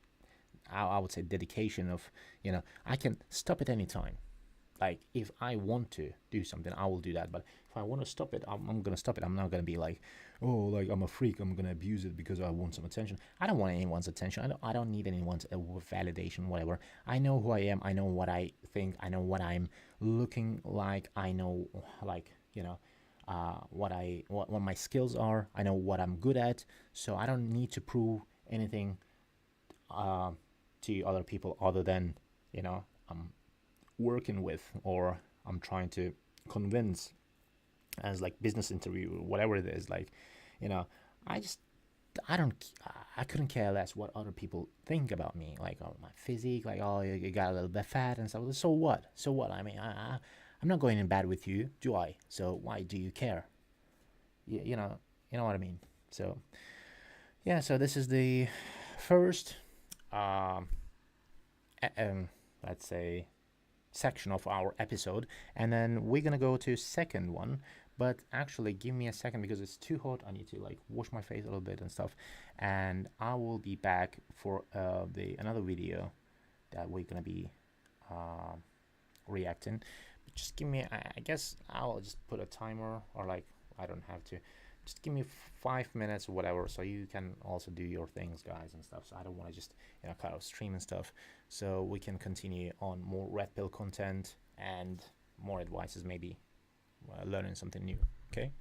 I would say dedication of, I can stop at any time. Like, if I want to do something, I will do that. But if I want to stop it, I'm gonna stop it. I'm not gonna be like, oh, like, I'm a freak, I'm gonna abuse it because I want some attention. I don't want anyone's attention. I don't need anyone's validation, whatever. I know who I am. I know what I think. I know what I'm looking like. I know, like, what my skills are. I know what I'm good at. So I don't need to prove anything uh, to other people, other than, I'm working with, or I'm trying to convince, as like business interview or whatever it is. Like, you know I just, I don't, I couldn't care less what other people think about me, like, oh, my physique, like, oh, you got a little bit fat and stuff. So what, I mean, I'm not going in bad with you, do I? So why do you care? You know what I mean. So yeah, so this is the first, um, let's say, section of our episode, and then we're gonna go to second one. But actually, give me a second, because it's too hot. I need to, like, wash my face a little bit and stuff, and I will be back for the another video that we're gonna be uh, reacting. But just give me, I guess I'll just put a timer, or, like, I don't have to. Just give me 5 minutes or whatever, so you can also do your things, guys, and stuff. So I don't want to just, cut out stream and stuff. So we can continue on more red pill content and more advices, maybe learning something new. Okay.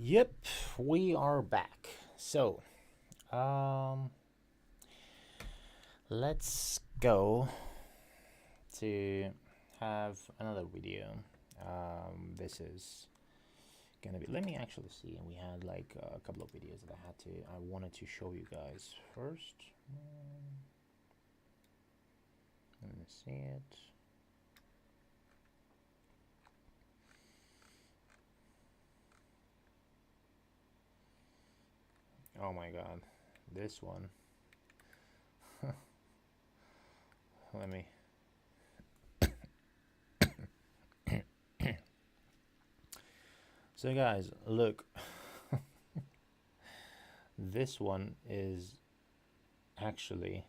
Yep, we are back. So, let's go to have another video. This is gonna be, let me actually see, and we had like a couple of videos that I wanted to show you guys first. Let me see it. Oh my god, this one. Let me. So guys, look. This one is actually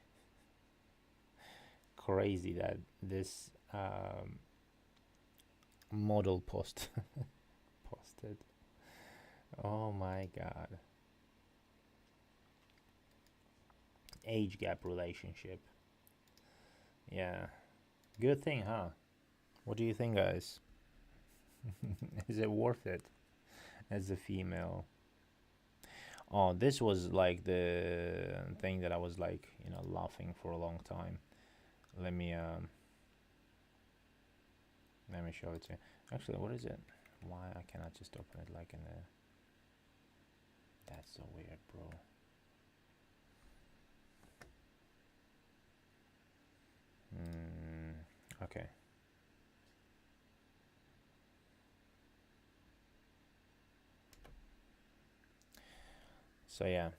crazy that this model posted. Oh my god. Age gap relationship. Yeah, good thing, huh? What do you think, guys? Is it worth it as a female? Oh, this was like the thing that I was like, you know, laughing for a long time. Let me show it to you. Actually, what is it? Why I cannot just open it like in the... That's so weird, bro. Okay. So yeah,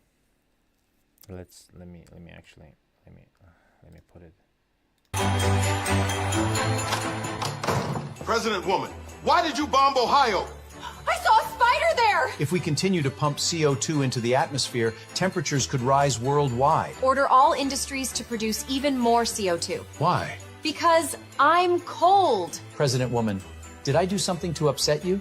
let me put it. President Woman, why did you bomb Ohio? I saw a spider there! If we continue to pump CO2 into the atmosphere, temperatures could rise worldwide. Order all industries to produce even more CO2. Why? Because I'm cold. President Woman, did I do something to upset you?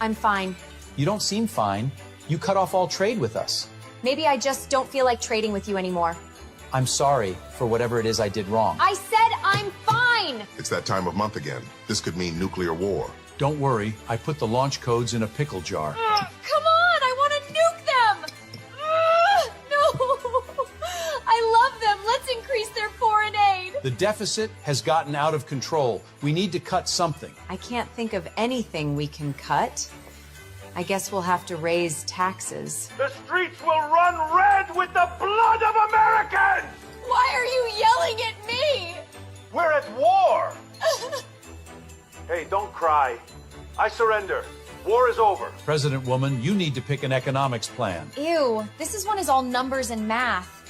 I'm fine. You don't seem fine. You cut off all trade with us. Maybe I just don't feel like trading with you anymore. I'm sorry for whatever it is I did wrong. I said I'm fine! It's that time of month again. This could mean nuclear war. Don't worry, I put the launch codes in a pickle jar. Come on, I want to nuke them! No! I love them. Let's increase their foreign aid. The deficit has gotten out of control. We need to cut something. I can't think of anything we can cut. I guess we'll have to raise taxes. The streets will run red with the blood of Americans! Why are you yelling at me? We're at war! Hey, don't cry. I surrender. War is over. President Woman, you need to pick an economics plan. Ew, this one is all numbers and math.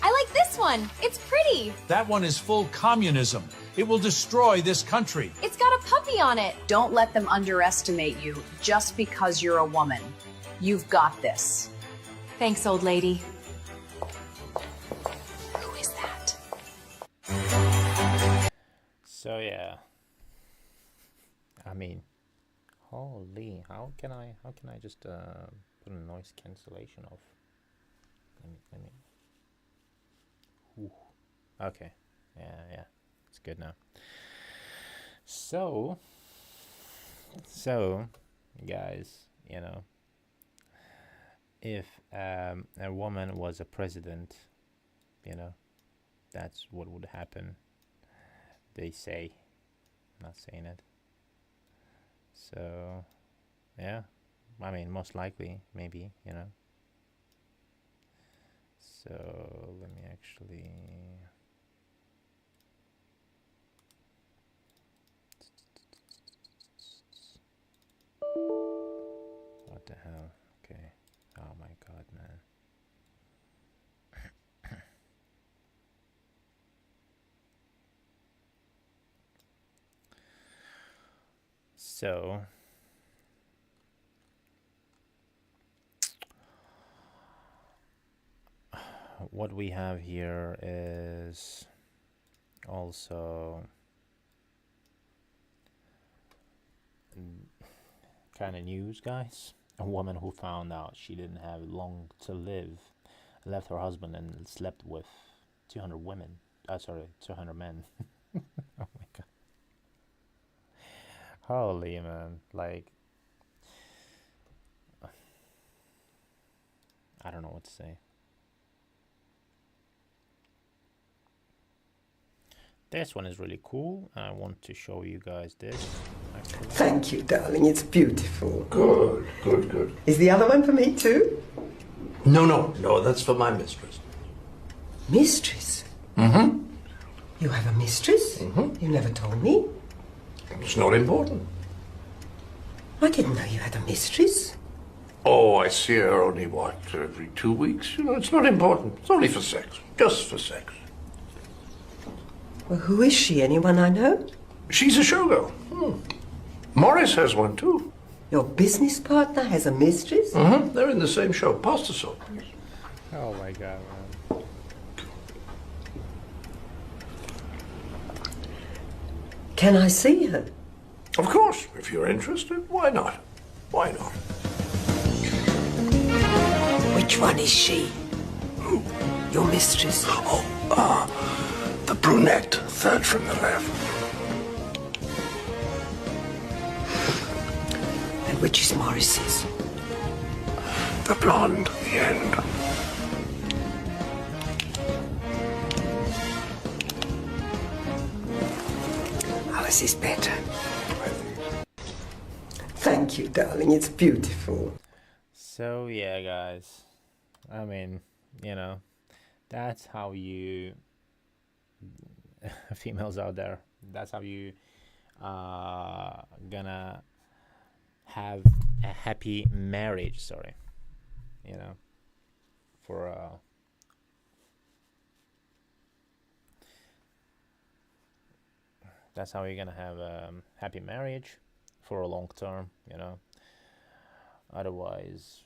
I like this one. It's pretty. That one is full communism. It will destroy this country. It's got a puppy on it. Don't let them underestimate you just because you're a woman. You've got this. Thanks, old lady. Who is that? So yeah. I mean, holy, how can I just put a noise cancellation off? Let me. Ooh. Okay. Yeah. It's good now. So guys, you know, if a woman was a president, you know, that's what would happen. They say. I'm not saying it. So yeah, I mean, most likely, maybe, you know. So let me actually... What the hell? Okay. Oh my god, man. So what we have here is also kind of news, guys. A woman who found out she didn't have long to live left her husband and slept with 200 women. 200 men. Oh my god. Holy man, like I don't know what to say. This one is really cool. I want to show you guys this. Actually. Thank you, darling. It's beautiful. Good, good, good. Is the other one for me too? No, that's for my mistress. Mistress? Mm-hmm. You have a mistress? Mm-hmm. You never told me. It's not important. I didn't know you had a mistress. Oh, I see her only, what, every 2 weeks? You know, it's not important. It's only for sex. Just for sex. Well, who is she? Anyone I know? She's a showgirl. Morris has one, too. Your business partner has a mistress? Mm-hmm. They're in the same show. Pasta salt. Oh my god, man. Can I see her? Of course. If you're interested, why not? Why not? Which one is she? Who? Your mistress. The brunette, third from the left. And which is Morris's? The blonde, the end. Alice is better. Thank you, darling. It's beautiful. So yeah, guys. I mean, you know, that's how you females out there. That's how you gonna have a happy marriage. Sorry, you know, for that's how you're gonna have a happy marriage for a long term. You know, otherwise,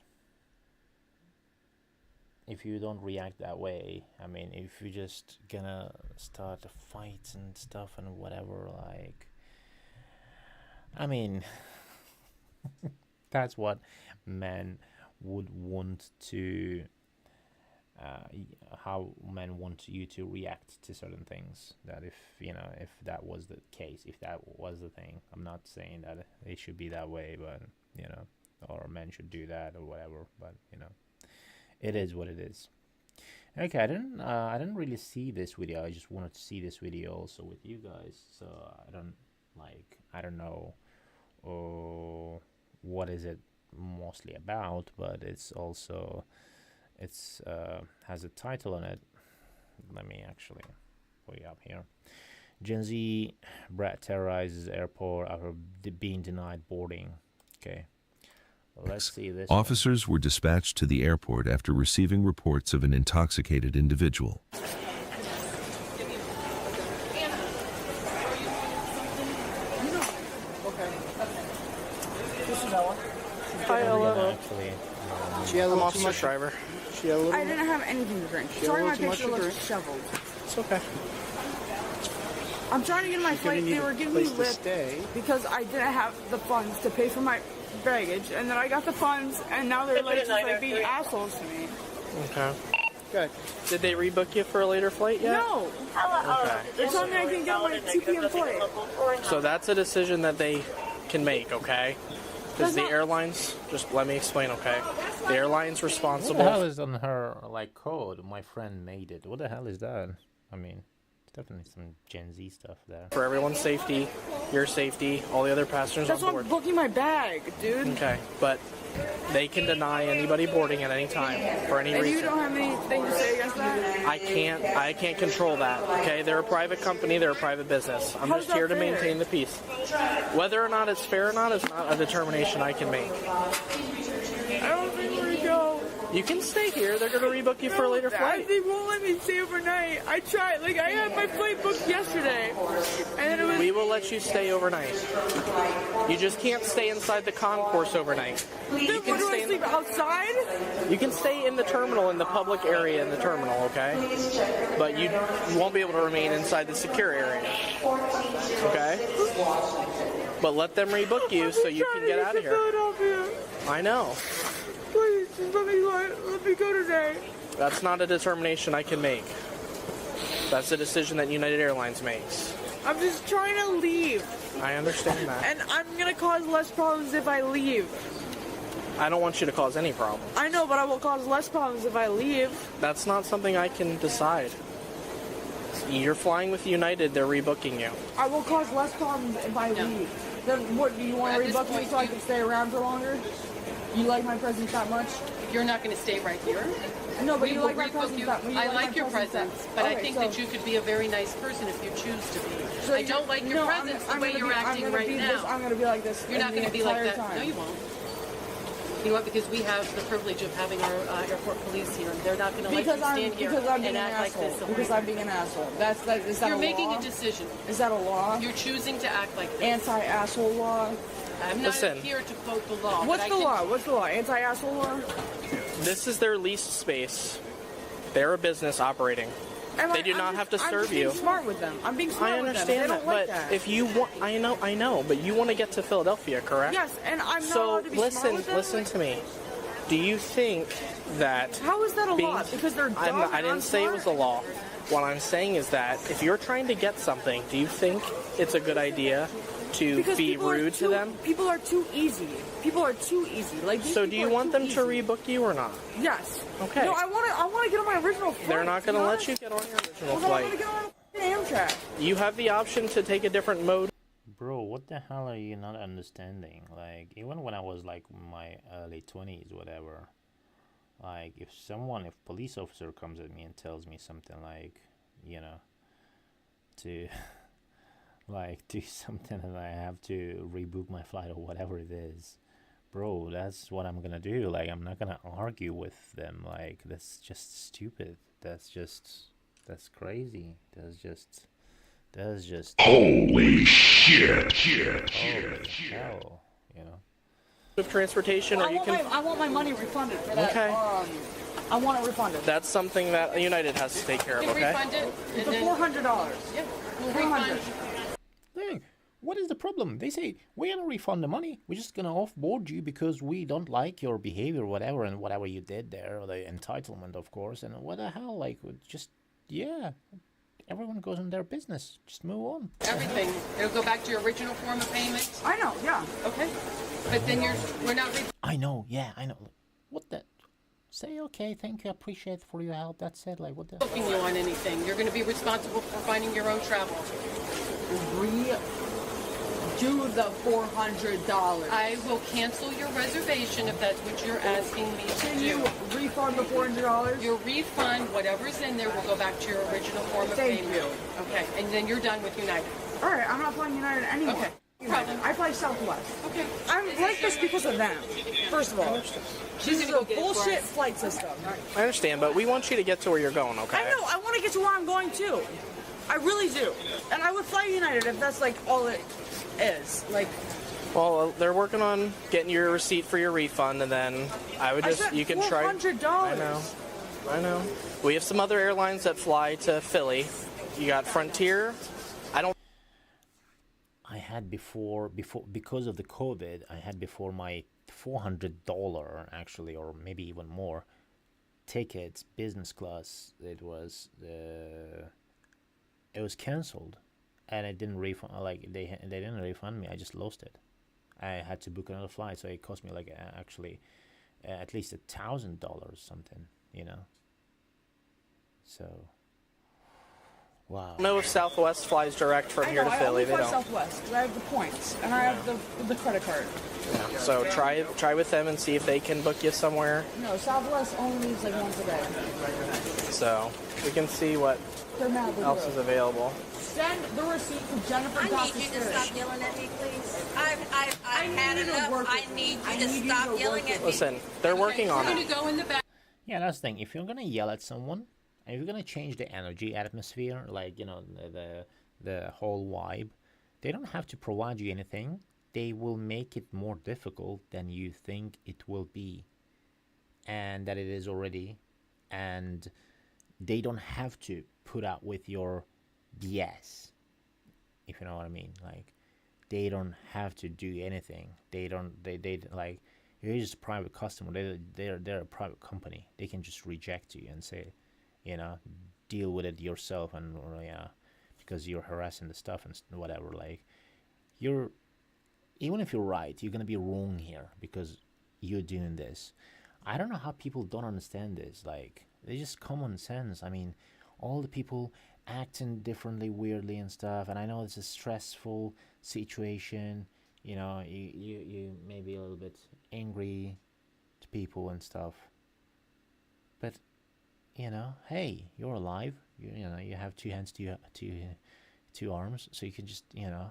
if you don't react that way, I mean, if you're just gonna start fights and stuff and whatever, like, I mean, that's what men would want to, how men want you to react to certain things. That if, you know, if that was the case, if that was the thing, I'm not saying that it should be that way, but, you know, or men should do that or whatever, but, you know, it is what it is. Okay, I didn't really see this video. I just wanted to see this video also with you guys. So I don't know what is it mostly about, but it's also has a title on it. Let me actually pull you up here. Gen Z brat terrorizes airport after being denied boarding. Okay. Let's see this. Officers were dispatched to the airport after receiving reports of an intoxicated individual. Okay. This is Ella. Hi, Ella. She had a little too much driver. She had a little. I didn't have anything to drink. Sorry, my picture looks shoveled. It's okay. I'm trying to get my flight. They were giving me lip because I didn't have the funds to pay for my baggage, and then I got the funds, and now they're like just like being assholes to me. Okay. Good. Did they rebook you for a later flight yet? No. Okay. They told me I can get my 2 p.m. flight. So that's a decision that they can make, okay? Because the airlines, just let me explain, okay? The airline's responsible. What the hell is on her like code? My friend made it. What the hell is that? I mean, definitely some Gen Z stuff there. For everyone's safety, your safety, all the other passengers That's on why board. I'm booking my bag, dude. Okay, but they can deny anybody boarding at any time for any And reason. you don't have anything to say against that? I can't control that. Okay, they're a private company, they're a private business. I'm How's just here that to fair? maintain the peace. Whether or not it's fair or not is not a determination I can make. I don't think we're gonna go. You can stay here. They're going to rebook you for a later flight. They won't let me stay overnight. I tried. Like, I had my flight booked yesterday. And then it was... We will let you stay overnight. You just can't stay inside the concourse overnight. Then what do I sleep outside? You can stay in the terminal, in the public area in the terminal, okay? But you won't be able to remain inside the secure area. Okay? But let them rebook you so you can get out of here. I know. Please, just let me go today. That's not a determination I can make. That's a decision that United Airlines makes. I'm just trying to leave. I understand that. And I'm going to cause less problems if I leave. I don't want you to cause any problems. I know, but I will cause less problems if I leave. That's not something I can decide. You're flying with United, they're rebooking you. I will cause less problems if I leave. Then what, do you want to rebook me so I can stay around for longer? You like my presence that much? You're not going to stay right here. No, but We you will like my rebook presence you. that much. I like your presence, but I Okay, think so- that you could be a very nice person if you choose to be. So I don't like your presence the way you're acting right now. I'm going to be like this. You're not the going to be like entire that. time. No, you won't. You know what? Because we have the privilege of having our airport police here, and they're not going to let you stand here because I'm being and an act like asshole. this. Because I'm being an asshole. Is that You're a making law? a decision. Is that a law? You're choosing to act like this. Anti-asshole law. I'm not Listen. here to quote the law. What's but the I can- law? What's the law? Anti-asshole law? This is their leased space. They're a business operating. They do not have to serve I'm being you. smart with them. I'm being smart I with them. understand They that, don't like but that. if you want, I know, but you want to get to Philadelphia, correct? Yes, and I'm not So allowed to be smart listen, with them. listen to me. Do you think that? How is that a being- law? Because they're dumb I didn't and say it was a law. What I'm saying is that if you're trying to get something, do you think it's a good idea to Because be people are rude too- to them? People are too easy. People are too easy. Like these So do people you are want too them to easy. rebook you or not? Yes. Okay. No, I want to get on my original flight. They're not going to be let honest. you get on your original Well, then I'm going to flight. get on Amtrak. You have the option to take a different mode. Bro, what the hell are you not understanding? Like, even when I was like my early 20s, whatever, like if police officer comes at me and tells me something like, you know, to like do something and I have to rebook my flight or whatever it is, bro, that's what I'm gonna do. Like, I'm not gonna argue with them. Like, that's just stupid. That's crazy. That's just Holy shit. holy hell, you know. Of transportation, or you can. I want my money refunded for that. Okay. I want it refunded. That's something that United has to take care of. You Okay. refund it. It's and then- $400. Yeah, we'll 400. refund. Look, what is the problem? They say, we're gonna refund the money. We're just gonna offboard you because we don't like your behavior, whatever, and whatever you did there, or the entitlement, of course. And what the hell? Like, just, yeah. Everyone goes on their business. Just move on. Everything. It'll go back to your original form of payment. I know, yeah. Okay. But then we're not I know, yeah, I know. What the? Say, okay, thank you, appreciate for your help. That's it. Like, what the? booking you on anything. You're going to be responsible for finding your own travel. Do the $400. I will cancel your reservation if that's what you're asking me to Can do. you refund the $400? Your refund, whatever's in there, will go back to your original form of Thank payment. you. Okay, and then you're done with United. All right, I'm not flying United anymore. Okay. United. I fly Southwest. Okay. I'm like this because of them. First of all, this is gonna go a get it for bullshit us. flight system. I understand, but we want you to get to where you're going. Okay. I know. I want to get to where I'm going too. I really do. And I would fly United if that's like all it is. Like, Well, they're working on getting your receipt for your refund, and then I would I just spent you can try. $400. I know. We have some other airlines that fly to Philly. You got Frontier. I had before because of the COVID, I had before my $400 actually, or maybe even more, tickets, business class. It was canceled, and it didn't refund. Like they didn't refund me. I just lost it. I had to book another flight, so it cost me like actually at least $1,000 something. You know. So. Wow. I don't know if Southwest flies direct from here to Philly. They I don't. Southwest. 'Cause I have the points and I have the credit card. Yeah. So try with them and see if they can book you somewhere. No, Southwest only leaves like once a day. So we can see what They're mad with else you. is available. Send the receipt to Jennifer. I need you to stop yelling at me, please. I've had enough. I need you to stop yelling at me. Listen, they're working on You're it. going to go in the back. Yeah, that's the thing. If you're gonna yell at someone, and if you're gonna change the energy atmosphere, like, you know, the whole vibe, they don't have to provide you anything. They will make it more difficult than you think it will be, and that it is already, and they don't have to put up with your BS, if you know what I mean. Like, they don't have to do anything. They like, you're just a private customer. They're a private company. They can just reject you and say, you know, deal with it yourself, and because you're harassing the stuff and whatever. Like, even if you're right, you're gonna be wrong here, because you're doing this. I don't know how people don't understand this. Like, it's just common sense. I mean, all the people acting differently, weirdly and stuff, and I know it's a stressful situation. You know, you may be a little bit angry to people and stuff, but you know, hey, you're alive. You know, you have 2 hands, two arms, so you can just, you know,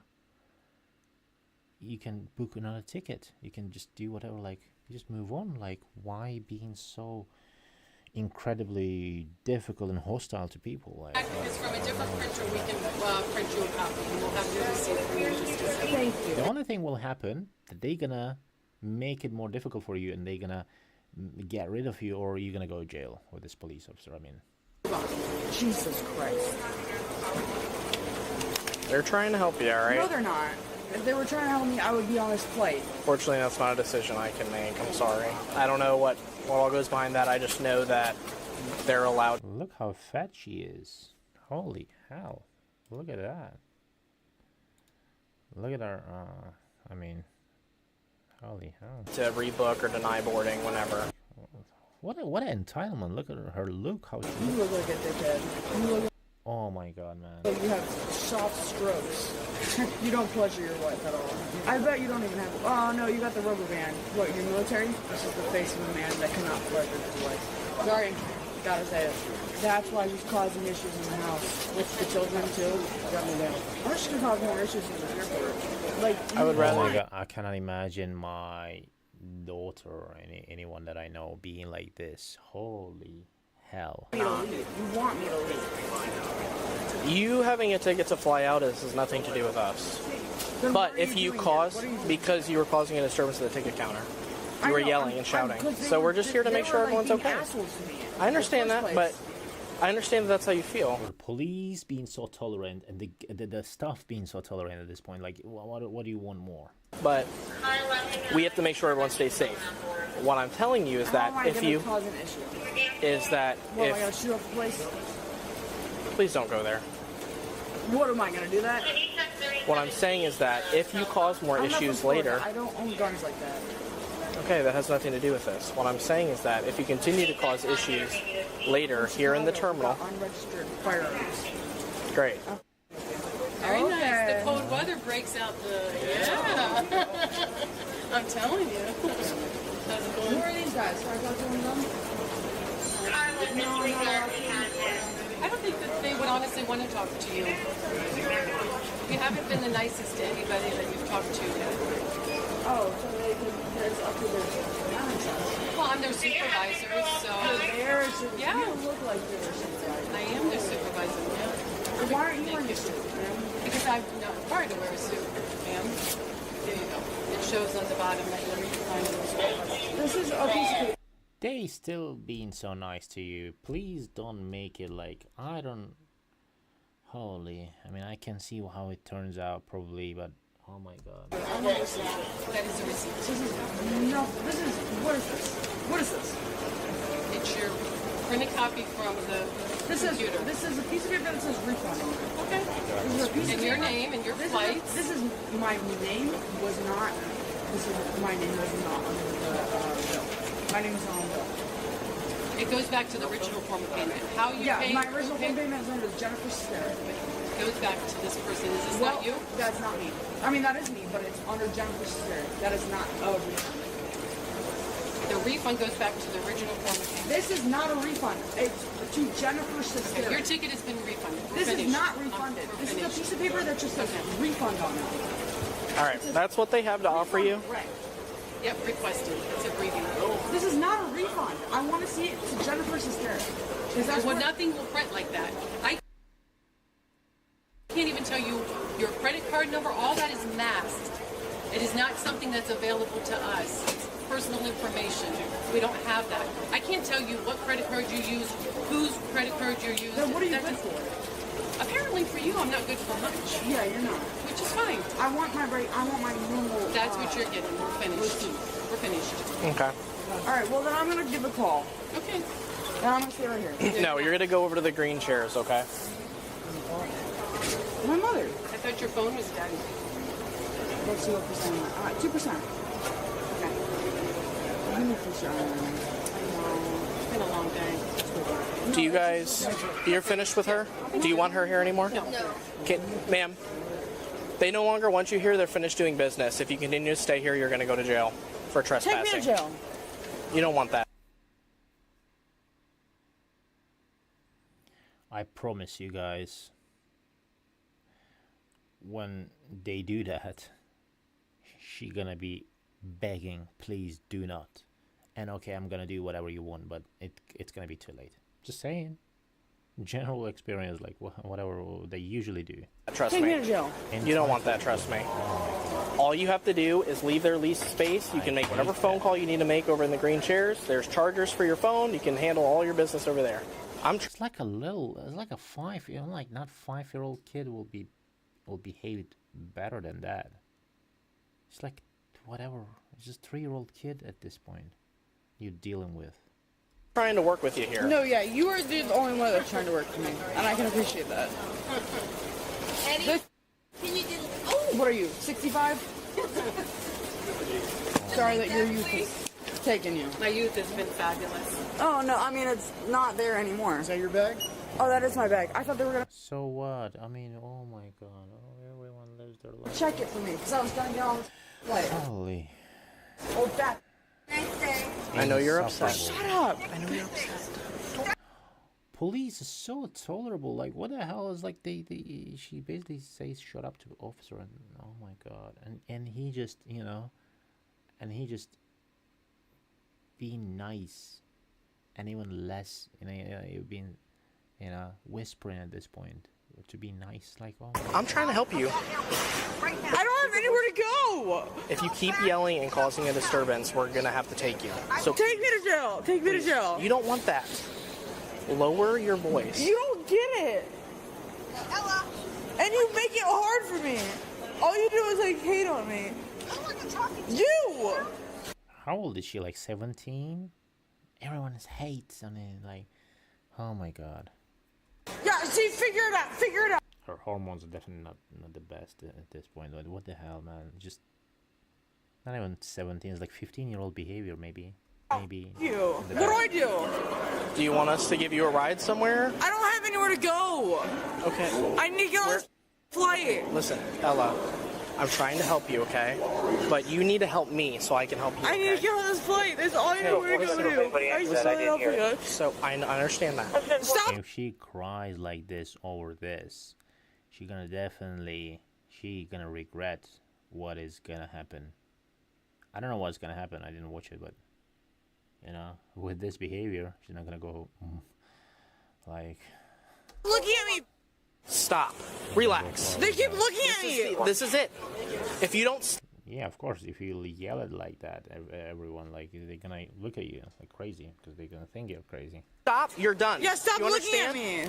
you can book another ticket. You can just do whatever. Like, you just move on. Like, why being so incredibly difficult and hostile to people? Like, Because from a different printer, we can print you a copy, and we'll have your receipt for you in just a second. Thank you. the only thing will happen that they're gonna make it more difficult for you, and they're gonna get rid of you, or you're gonna go to jail with this police officer. I mean, Jesus Christ. They're trying to help you, all right? No, they're not. If they were trying to help me, I would be on this flight. Fortunately, that's not a decision I can make. I'm sorry. I don't know what all goes behind that. I just know that they're allowed. look how fat she is. Holy hell. Look at that. Look at her, I mean, holy hell. To rebook or deny boarding whenever. What an entitlement. Look at her look. How she You look like a dickhead. You look Oh my god, man. like you have soft strokes. You don't pleasure your wife at all. I bet you don't even have. Oh no, you got the rubber band. What, you're military? This is the face of a man that cannot pleasure his wife. Sorry, gotta say it. That's why he's causing issues in the house. With the children too. Got me down. I'm just gonna cause more issues in the airport. Like, I would rather. Oh my god, I cannot imagine my daughter or anyone that I know being like this. Holy hell. You want me to leave. You having a ticket to fly out has nothing to do with us. Then But what are if you doing cause, here? What are you doing? because you were causing a disturbance at the ticket counter, you were I know, yelling and shouting. because they So were- we're just here to they make sure were, like, everyone's being okay. assholes to me I understand in that, the but first I understand that's how you feel. The police being so tolerant and the staff being so tolerant at this point, like, what do you want more? But we have to make sure everyone stays safe. What I'm telling you is How that am I if gonna you cause an issue? is that What, am I gonna if shoot up the place? please don't go there. What am I gonna do that? What I'm saying is that if you cause more I'm not issues from Florida. later, I don't own guns like that. okay, that has nothing to do with this. What I'm saying is that if you continue to cause issues later here in the terminal, Unregistered firearms. great. Very nice. Okay. The cold weather breaks out the. Yeah. I'm telling you. How's it Who going? are these guys? Can I talk to one of them? I don't think that they would honestly want to talk to you. You haven't been the nicest to anybody that you've talked to yet. Oh, so there's up to their supervisors. Well, I'm their supervisor, so. Yeah. You don't look like you're their supervisor. I am their supervisor, yeah. Why aren't you wearing a suit, ma'am? Because I'm not required to wear a suit, ma'am. There you go. It shows on the bottom that you're required to wear a suit. This is a piece of paper. They still being so nice to you. Please don't make it like, I don't. Holy, I mean, I can see how it turns out probably, but oh my god. That is a receipt. This is no. This is what is this? What is this? It's your printed copy from the computer. This is a piece of paper that says refund on it. Okay. This is a piece And of your paper- name and your this flights. This is my name was not. This is my name was not on the bill. My name is on the bill. It goes back to the original form of payment. How you pay? My original form payment is under Jennifer Starrett. It goes back to this person. Is this Well, not you? That's not me. I mean, that is me, but it's under Jennifer Starrett. That is not a refund. The refund goes back to the original form of payment. This is not a refund. It's to Jennifer Okay, Starrett. your ticket has been refunded. We're This is finished. not refunded. We're This is a finished. piece of paper that just says refund on it. All right, that's what they have to offer you. Right. Yep, requested. It's a briefing. This is not a refund. I want to see it to Jennifer Starrett. Well, nothing will print like that. I can't even tell you your credit card number. All that is masked. It is not something that's available to us. It's personal information. We don't have that. I can't tell you what credit card you use, whose credit card you're using. Then what are you good for? Apparently for you, I'm not good for much. Yeah, you're not. Which is fine. I want my normal. That's what you're getting. We're finished. We're finished. Okay. All right. Well, then I'm gonna give a call. Okay. And I'm gonna stay right here. No, you're gonna go over to the green chairs, okay? My mother. I thought your phone was dead. Let's see what percent. 2%. Okay. Fish Island. It's been a long day. Do you guys, you're finished with her? Do you want her here anymore? No. Okay, ma'am, they no longer want you here. They're finished doing business. If you continue to stay here, you're going to go to jail for trespassing. Take me to jail. You don't want that. I promise you guys, when they do that, she gonna be begging, please do not. And okay, I'm gonna do whatever you want, but it's gonna be too late. Just saying. General experience, like whatever they usually do. Trust Take me. me to jail. You don't want that, trust me. All you have to do is leave their leased space. You can make whatever phone call you need to make over in the green chairs. There's chargers for your phone. You can handle all your business over there. It's like a little, it's like a 5-year-old, like not 5-year-old kid will behave better than that. It's like whatever. It's just 3-year-old kid at this point you're dealing with. Trying to work with you here. No, yeah, you are the only one that's trying to work for me, and I can appreciate that. Eddie, can you do? Oh, What are you, 65? Sorry that your youth is taking you. My youth has been fabulous. Oh, no, I mean, it's not there anymore. Is that your bag? Oh, that is my bag. I thought they were going to So what? I mean, oh my god. Oh, everyone lives their life. check it for me, because I was going to get on the flight. Holy. Oh, that. nice day. I know you're upset. Shut up. I know you're upset. Police is so tolerable. Like, what the hell is like she basically says shut up to the officer, and oh my god, and he just, you know, and he just being nice, and even less, you know, being, you know, whispering at this point to be nice, like, oh my I'm trying to help you. I don't have anywhere to go. If you keep yelling and causing a disturbance, we're going to have to take you. So Take me to jail. Take me to jail. you don't want that. Lower your voice. You don't get it. Ella. And you make it hard for me. All you do is like hate on me. I wasn't talking to You. How old is she? Like 17? Everyone hates on it. Like, oh my god. Yeah, see, figure it out. Figure it out. Her hormones are definitely not the best at this point. Like, what the hell, man? Just not even 17. It's like 15-year-old behavior, maybe. Maybe. You. What do I do? Do you want us to give you a ride somewhere? I don't have anywhere to go. Okay. I need to get on this flight. Listen, Ella, I'm trying to help you, okay? But you need to help me so I can help you. I need to get on this flight. That's all I know where to go to. I just want to help you. So I understand that. Stop. If she cries like this over this, she gonna regret what is gonna happen. I don't know what's gonna happen. I didn't watch it, but you know, with this behavior, she's not gonna go like. Looking at me. Stop. Relax. They keep looking at me. This is it. If you don't. Yeah, of course. If you yell it like that, everyone like they're gonna look at you like crazy because they're gonna think you're crazy. Stop. You're done. Yeah, stop looking at me.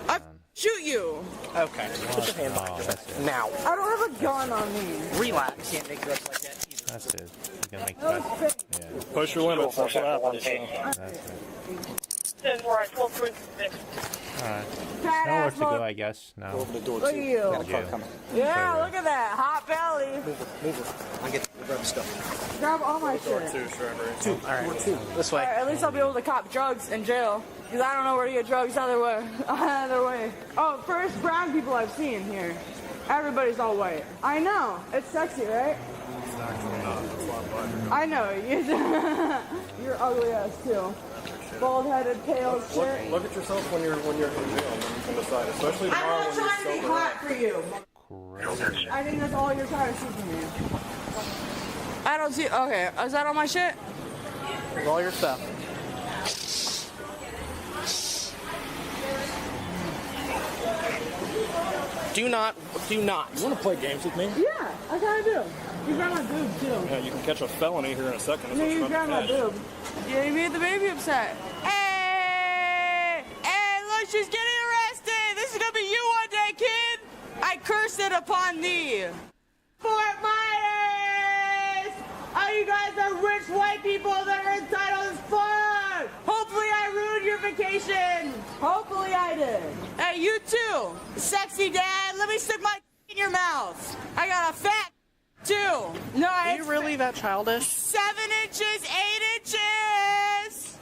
I shoot you. Okay. Put your hand behind your back. Now. I don't have a gun on me. Relax. Can't make threats like that either. That's it. You can make threats. Yeah. Push your limits. That's what happens. That's it. Alright. Nowhere to go, I guess. No. Open the door Look too. at you. Got a car coming. Yeah, look at that. Hot belly. Move it. I get grab the stuff. Grab all my Door shit. two, strawberry. All right. Two. This way. Alright, at least I'll be able to cop drugs in jail. Because I don't know where to get drugs either way. Either way. Oh, first brown people I've seen here. Everybody's all white. I know. It's sexy, right? It's actually not. It's a lot blacker. I know. You're ugly ass too. Bald-headed, pale shit. Look at yourself when you're in jail from the side, especially tomorrow I'm not when trying to you're be sober. hot for you. Crazy. I think that's all you're trying to see from me. I don't see. Okay, is that all my shit? All your stuff. Do not. You want to play games with me? Yeah, I kind of do. You grab my boob too. Yeah, you can catch a felony here in a second. No, you grab my boob. Yeah, you made the baby upset. Hey! Hey, look, she's getting arrested! This is gonna be you one day, kid! I curse it upon thee! Fort Myers! Oh, you guys are rich white people that are inside on this farm! Hopefully I ruined your vacation! Hopefully I did. Hey, you too! Sexy dad, let me stick my in your mouth! I got a fat 2. No, Are you really that childish? 7 inches, 8 inches.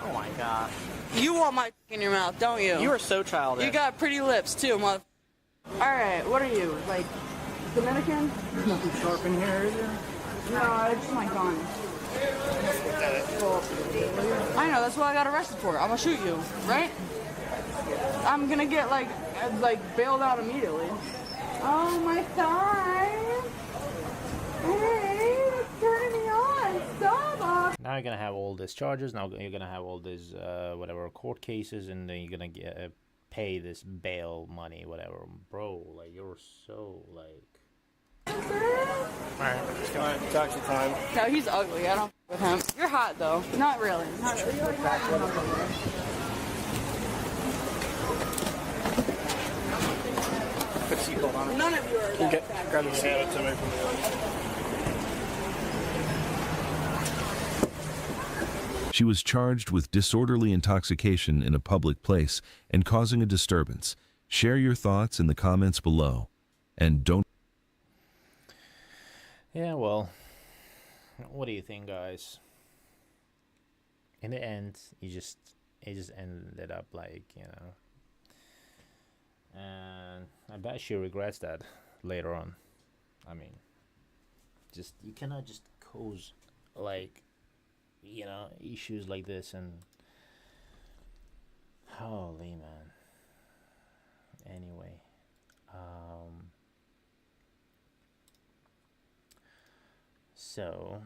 Oh my gosh. You want my in your mouth, don't you? You are so childish. You got pretty lips too, mother. All right, what are you, like Dominican? There's nothing sharp in here, is there? No, it's my gun. I know, that's what I got arrested for. I'm gonna shoot you, right? I'm gonna get like bailed out immediately. Oh my God! Hey, it's turning me on. Stop! Now you're gonna have all these charges. Now you're gonna have all these whatever court cases, and then you're gonna get pay this bail money, whatever, bro. Like you're so like. Alright, taxi time. No, he's ugly. I don't with him. You're hot though. Not really. Not really. Put seatbelt on it. None of you are that. Grab the seat to me. She was charged with disorderly intoxication in a public place and causing a disturbance. Share your thoughts in the comments below. And don't... Yeah, well, what do you think, guys? In the end, it just ended up like, you know, and I bet she regrets that later on. I mean, just you cannot just cause like, you know, issues like this, and holy man. Anyway, so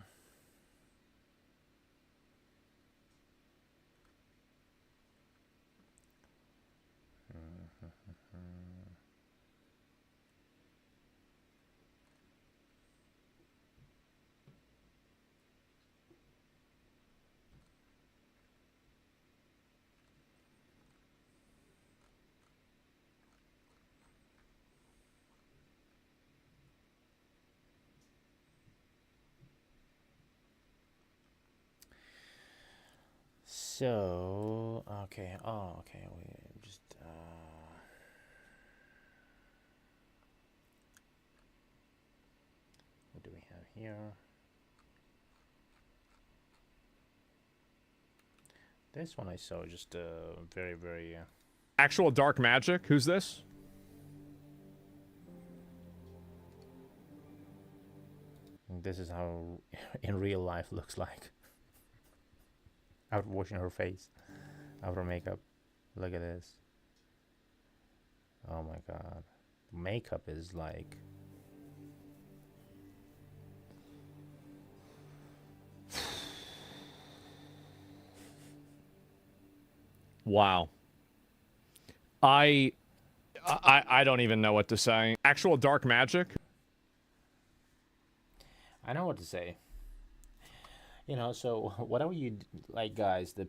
okay. Oh, okay. We just what do we have here? This one I saw just very Actual dark magic? Who's this? this is how in real life looks like. After washing her face, after makeup. Look at this. Oh my god. Makeup is like... Wow. I don't even know what to say. Actual dark magic? I know what to say. You know, so whatever you like, guys, the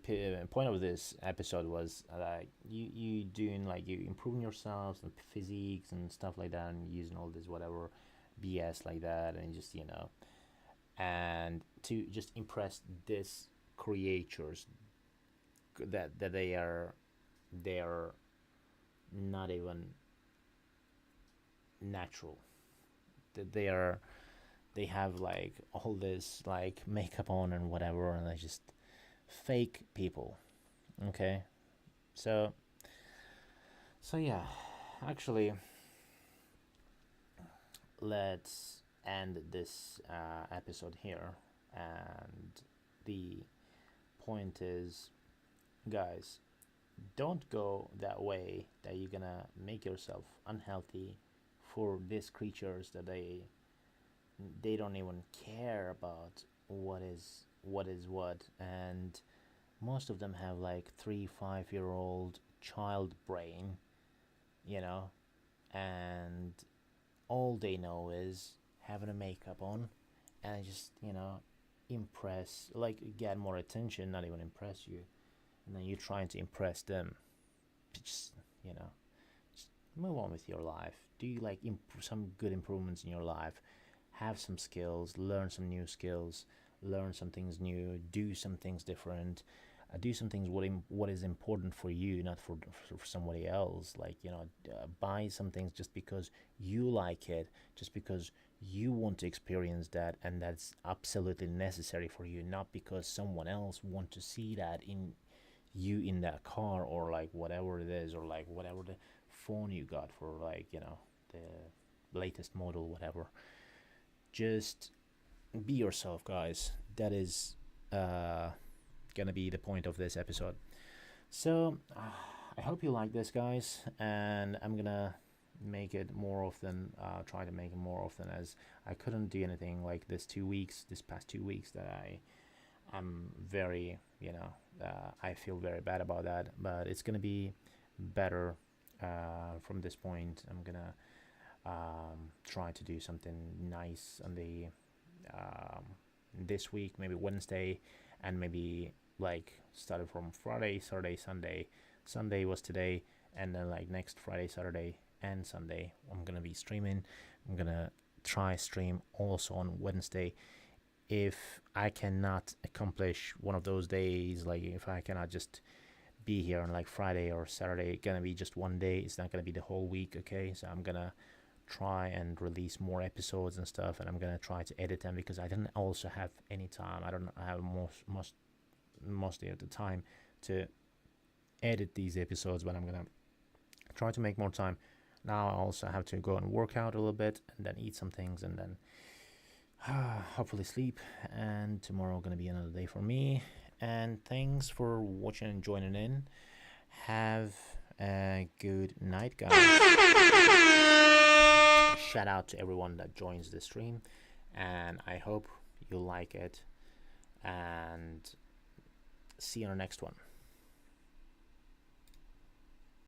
point of this episode was like you doing like you improving yourselves and physiques and stuff like that, and using all this whatever BS like that, and just, you know, and to just impress these creatures that they are not even natural, that they have like all this like makeup on and whatever, and they're just fake people. Okay, so yeah, actually let's end this episode here, and the point is, guys, don't go that way that you're gonna make yourself unhealthy for these creatures that they don't even care about what is what, and most of them have like 3-5-year-old child brain, you know, and all they know is having a makeup on and just, you know, impress, like get more attention, not even impress you, and then you're trying to impress them. Just, you know, just move on with your life. Do you like some good improvements in your life? Have some skills, learn some new skills, learn some things new, do some things different. do some things what is important for you, not for somebody else. Like, you know, buy some things just because you like it, just because you want to experience that, and that's absolutely necessary for you, not because someone else want to see that in you in that car, or like whatever it is, or like whatever the phone you got for, like, you know, the latest model, whatever. Just be yourself, guys. That is gonna be the point of this episode. So I hope you like this, guys, and I'm gonna make it more often, try to make it more often, as I couldn't do anything like this past 2 weeks that I'm very, you know, I feel very bad about that, but it's gonna be better from this point. I'm gonna try to do something nice on the this week, maybe Wednesday, and maybe like started from Friday, Saturday, Sunday. Sunday was today, and then like next Friday, Saturday, and Sunday I'm gonna be streaming. I'm gonna try stream also on Wednesday. If I cannot accomplish one of those days, like if I cannot just be here on like Friday or Saturday, it's gonna be just one day, it's not gonna be the whole week, okay? So I'm gonna try and release more episodes and stuff, and I'm gonna try to edit them, because I didn't also have any time. I don't have mostly of the time to edit these episodes, but I'm gonna try to make more time. Now I also have to go and work out a little bit, and then eat some things, and then hopefully sleep. And tomorrow gonna be another day for me. And thanks for watching and joining in. Have a good night, guys. Shout out to everyone that joins the stream, and I hope you like it, and see you on the next one.